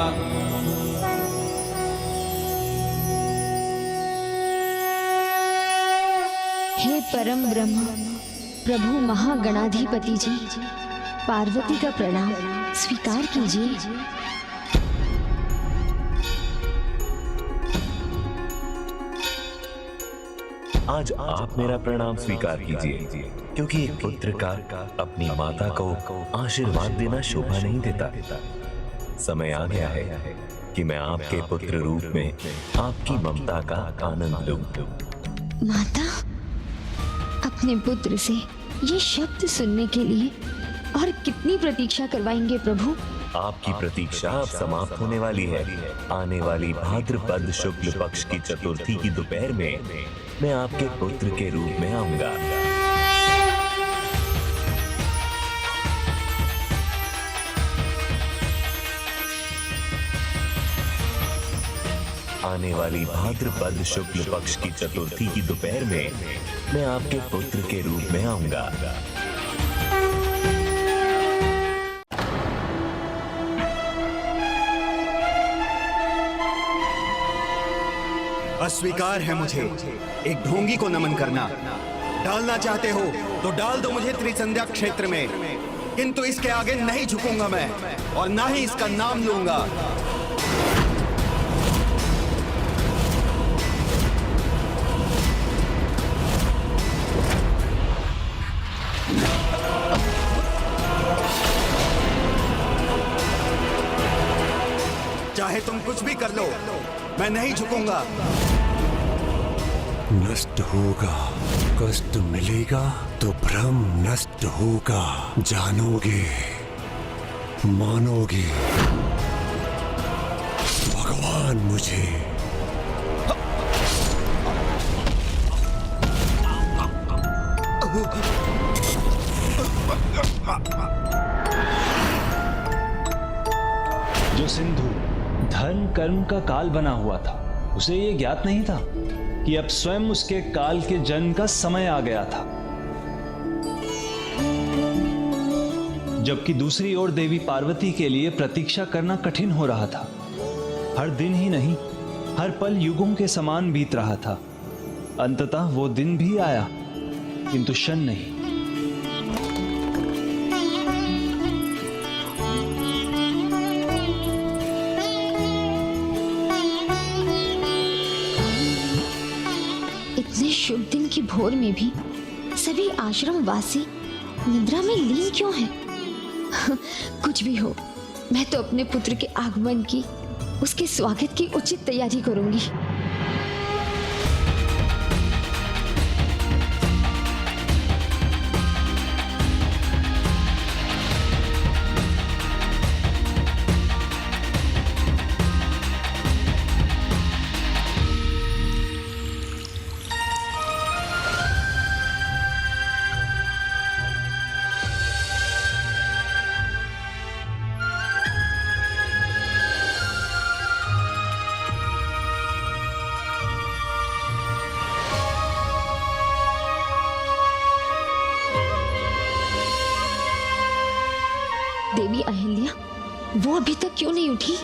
हे परम ब्रह्म प्रभु महागणाधिपति जी, पार्वती का प्रणाम स्वीकार कीजिए। आज आप मेरा प्रणाम स्वीकार कीजिए, क्योंकि एक पुत्र का अपनी माता को आशीर्वाद देना शोभा नहीं देता। समय आ गया है कि मैं आपके पुत्र रूप में आपकी ममता का आनंद लूं। माता, अपने पुत्र से ये शब्द सुनने के लिए और कितनी प्रतीक्षा करवाएंगे प्रभु? आपकी प्रतीक्षा अब समाप्त होने वाली है। आने वाली भाद्रपद शुक्ल पक्ष की चतुर्थी की दोपहर में मैं आपके पुत्र के रूप में आऊंगा। आने वाली भाद्रपद शुक्ल पक्ष की चतुर्थी की दोपहर में मैं आपके पुत्र के रूप में आऊंगा। अस्वीकार है मुझे एक ढोंगी को नमन करना। डालना चाहते हो तो डाल दो मुझे त्रिसंध्या क्षेत्र में, किंतु इसके आगे नहीं झुकूंगा मैं और ना ही इसका नाम लूंगा। चाहे तुम कुछ भी कर लो, मैं नहीं झुकूंगा। नष्ट होगा, कष्ट मिलेगा तो भ्रम नष्ट होगा। जानोगे, मानोगे, भगवान मुझे। जो सिंधु धर्म कर्म का काल बना हुआ था, उसे ये ज्ञात नहीं था कि अब स्वयं उसके काल के जन्म का समय आ गया था। जबकि दूसरी ओर देवी पार्वती के लिए प्रतीक्षा करना कठिन हो रहा था। हर दिन ही नहीं, हर पल युगों के समान बीत रहा था। अंततः वो दिन भी आया, किंतु क्षण नहीं। इतने शुभ दिन की भोर में भी सभी आश्रम वासी निद्रा में लीन क्यों हैं? कुछ भी हो, मैं तो अपने पुत्र के आगमन की, उसके स्वागत की उचित तैयारी करूंगी। देवी अहिल्या, वो अभी तक क्यों नहीं उठी?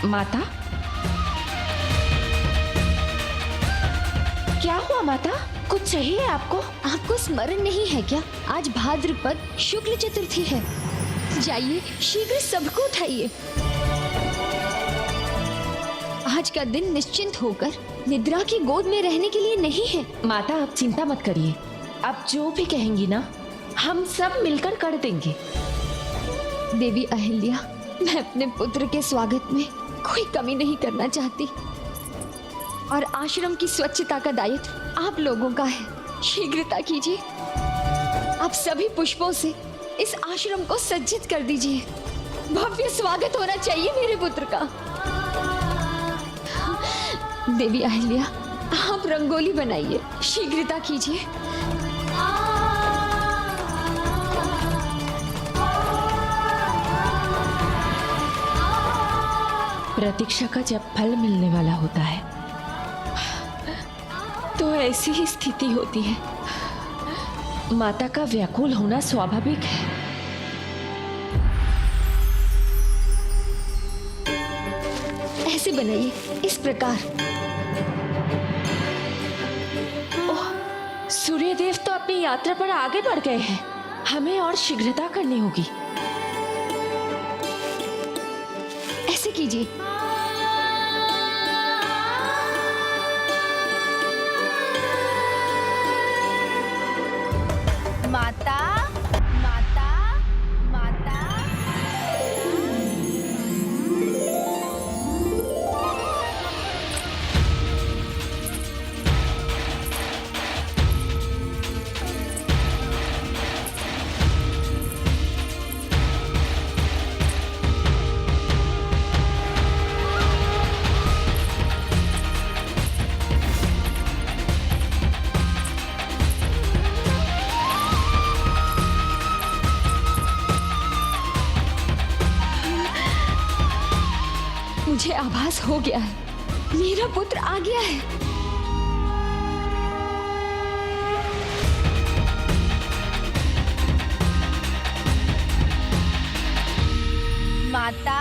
माता, क्या हुआ माता? कुछ चाहिए आपको? आपको स्मरण नहीं है क्या? आज भाद्रपद शुक्ल चतुर्थी है। जाइए, शीघ्र सबको उठाइए। आज का दिन निश्चिंत होकर निद्रा की गोद में रहने के लिए नहीं है। माता आप चिंता मत करिए, आप जो भी कहेंगी ना हम सब मिलकर कर देंगे। देवी अहिल्या, मैं अपने पुत्र के स्वागत में कोई कमी नहीं करना चाहती और आश्रम की स्वच्छता का दायित्व आप लोगों का है। शीघ्रता कीजिए, आप सभी पुष्पों से इस आश्रम को सज्जित कर दीजिए। भव्य स्वागत होना चाहिए मेरे पुत्र का। देवी अहिल्या, आप रंगोली बनाइए, शीघ्रता कीजिए। प्रतीक्षा का जब फल मिलने वाला होता है तो ऐसी ही स्थिति होती है। माता का व्याकुल होना स्वाभाविक है। ऐसे बनाइए, इस प्रकार। ओह, सूर्यदेव तो अपनी यात्रा पर आगे बढ़ गए हैं, हमें और शीघ्रता करनी होगी। ऐसे कीजिए। माता माता माता। मुझे आभास हो गया है, मेरा पुत्र आ गया है। माता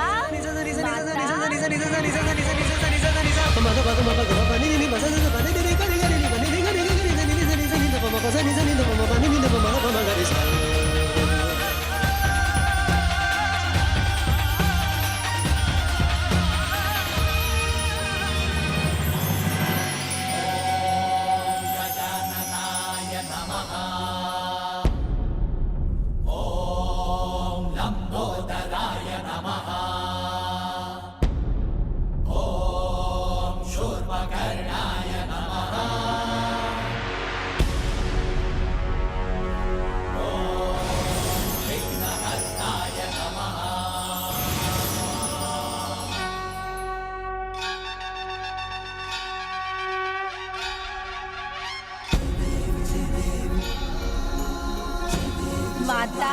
माता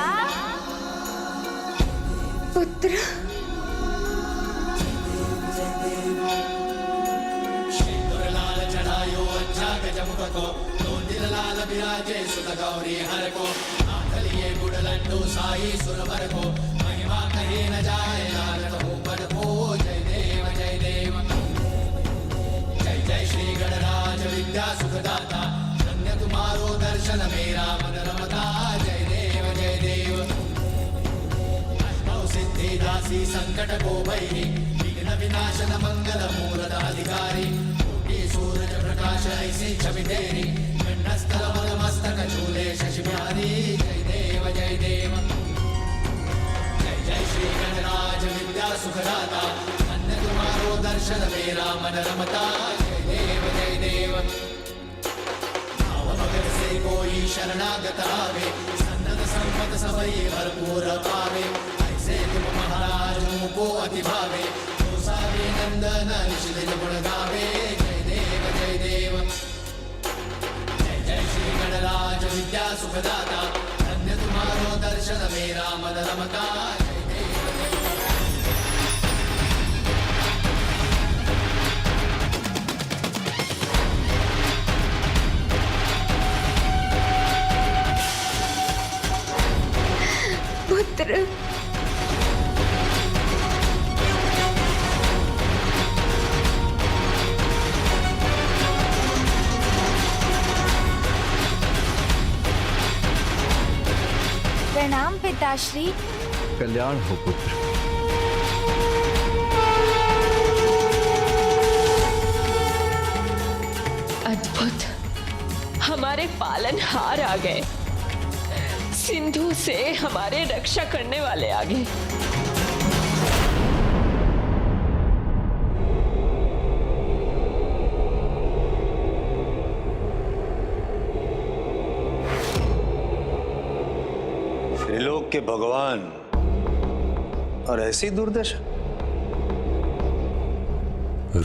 पुत्र विराजे सुत गौरी हर को आखलिए गुड़ लड्डू साई सुरवर को महिमा कही न जाए लागत हो पद को। जय देव जय देव जय जय श्री गणराज विद्या सुखदाता, धन्य तुम्हारो दर्शन मेरा मन रमता। जय देव जय देव अष्टौ सिद्धि दासी संकट को भैरी, विघ्न विनाशन मंगल मूरत अधिकारी। कोटि सूरज प्रकाश ऐसी छवि तेरी, स्थल मद मस्तक झूले शशि बिहारी। जय देव जय देव जय जय श्री गणराज विद्या सुखदाता, धन्य तुम्हारो दर्शन मेरा मन रमता। जय देव जय देव भाव मगर से कोई शरणागत आवे, सन्नत संपत सबई भरपूर पावे। ऐसे तुम महाराज को अति भावे, गोसावी नंदन निशिदिन गुण गावे। जय देव जय देव गणराज विद्या सुखदाता, धन्य तुम्हारो दर्शन मेरा मन रमता। पुत्र प्रणाम पिताश्री। कल्याण हो पुत्र। पालनहार आ गए। सिंधु से हमारे रक्षा करने वाले आ गए। त्रिलोक के भगवान और ऐसी दुर्दशा।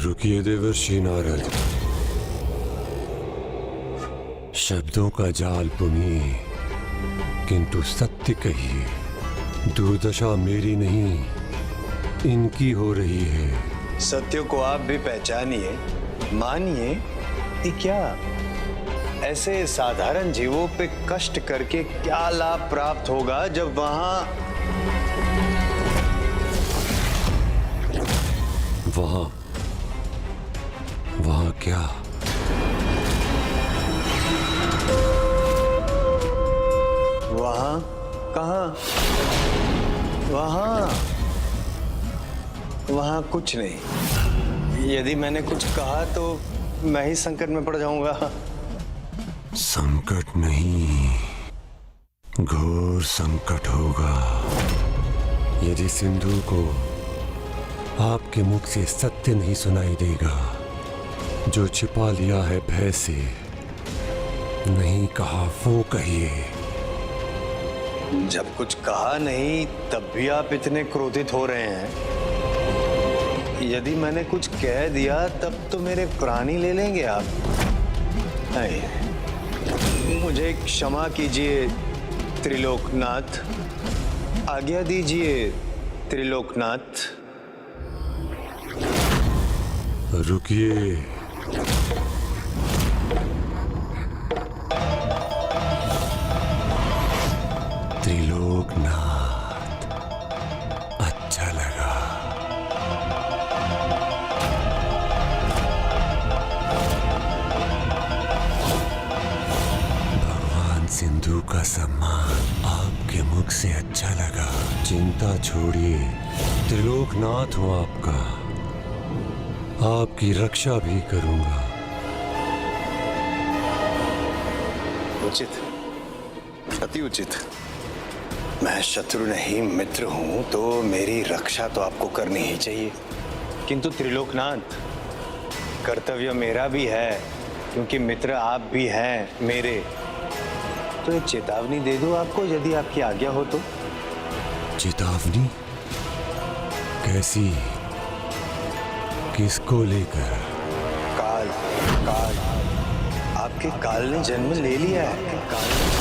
रुकिए देवर्षि नारद, शब्दों का जाल बुनिए किंतु सत्य कहिए। दुर्दशा मेरी नहीं, इनकी हो रही है। सत्य को आप भी पहचानिए, मानिए कि क्या ऐसे साधारण जीवों पे कष्ट करके क्या लाभ प्राप्त होगा जब वहां क्या? वहां कहां? वहां कुछ नहीं। यदि मैंने कुछ कहा तो मैं ही संकट में पड़ जाऊंगा। संकट नहीं, घोर संकट होगा यदि सिंधु को आपके मुख से सत्य नहीं सुनाई देगा। जो छिपा लिया है भय से, नहीं कहा वो कहिए। जब कुछ कहा नहीं तब भी आप इतने क्रोधित हो रहे हैं। यदि मैंने कुछ कह दिया तब तो मेरे प्राणी ले लेंगे आप। नहीं, मुझे क्षमा कीजिए त्रिलोकनाथ, आज्ञा दीजिए त्रिलोकनाथ। रुकिए, त्रिलोकनाथ, अच्छा लगा। भगवान सिंधु का सम्मान आपके मुख से अच्छा लगा। चिंता छोड़िए, त्रिलोकनाथ हूं आपका, आपकी रक्षा भी करूंगा। उचित, अति उचित। मैं शत्रु नहीं मित्र हूं, तो मेरी रक्षा तो आपको करनी ही चाहिए। किंतु त्रिलोकनाथ, कर्तव्य मेरा भी है, क्योंकि मित्र आप भी हैं मेरे। तो एक चेतावनी दे दूं आपको, यदि आपकी आज्ञा हो तो। चेतावनी? कैसी? किसको लेकर? काल, काल, आपके काल ने जन्म ले लिया है। काल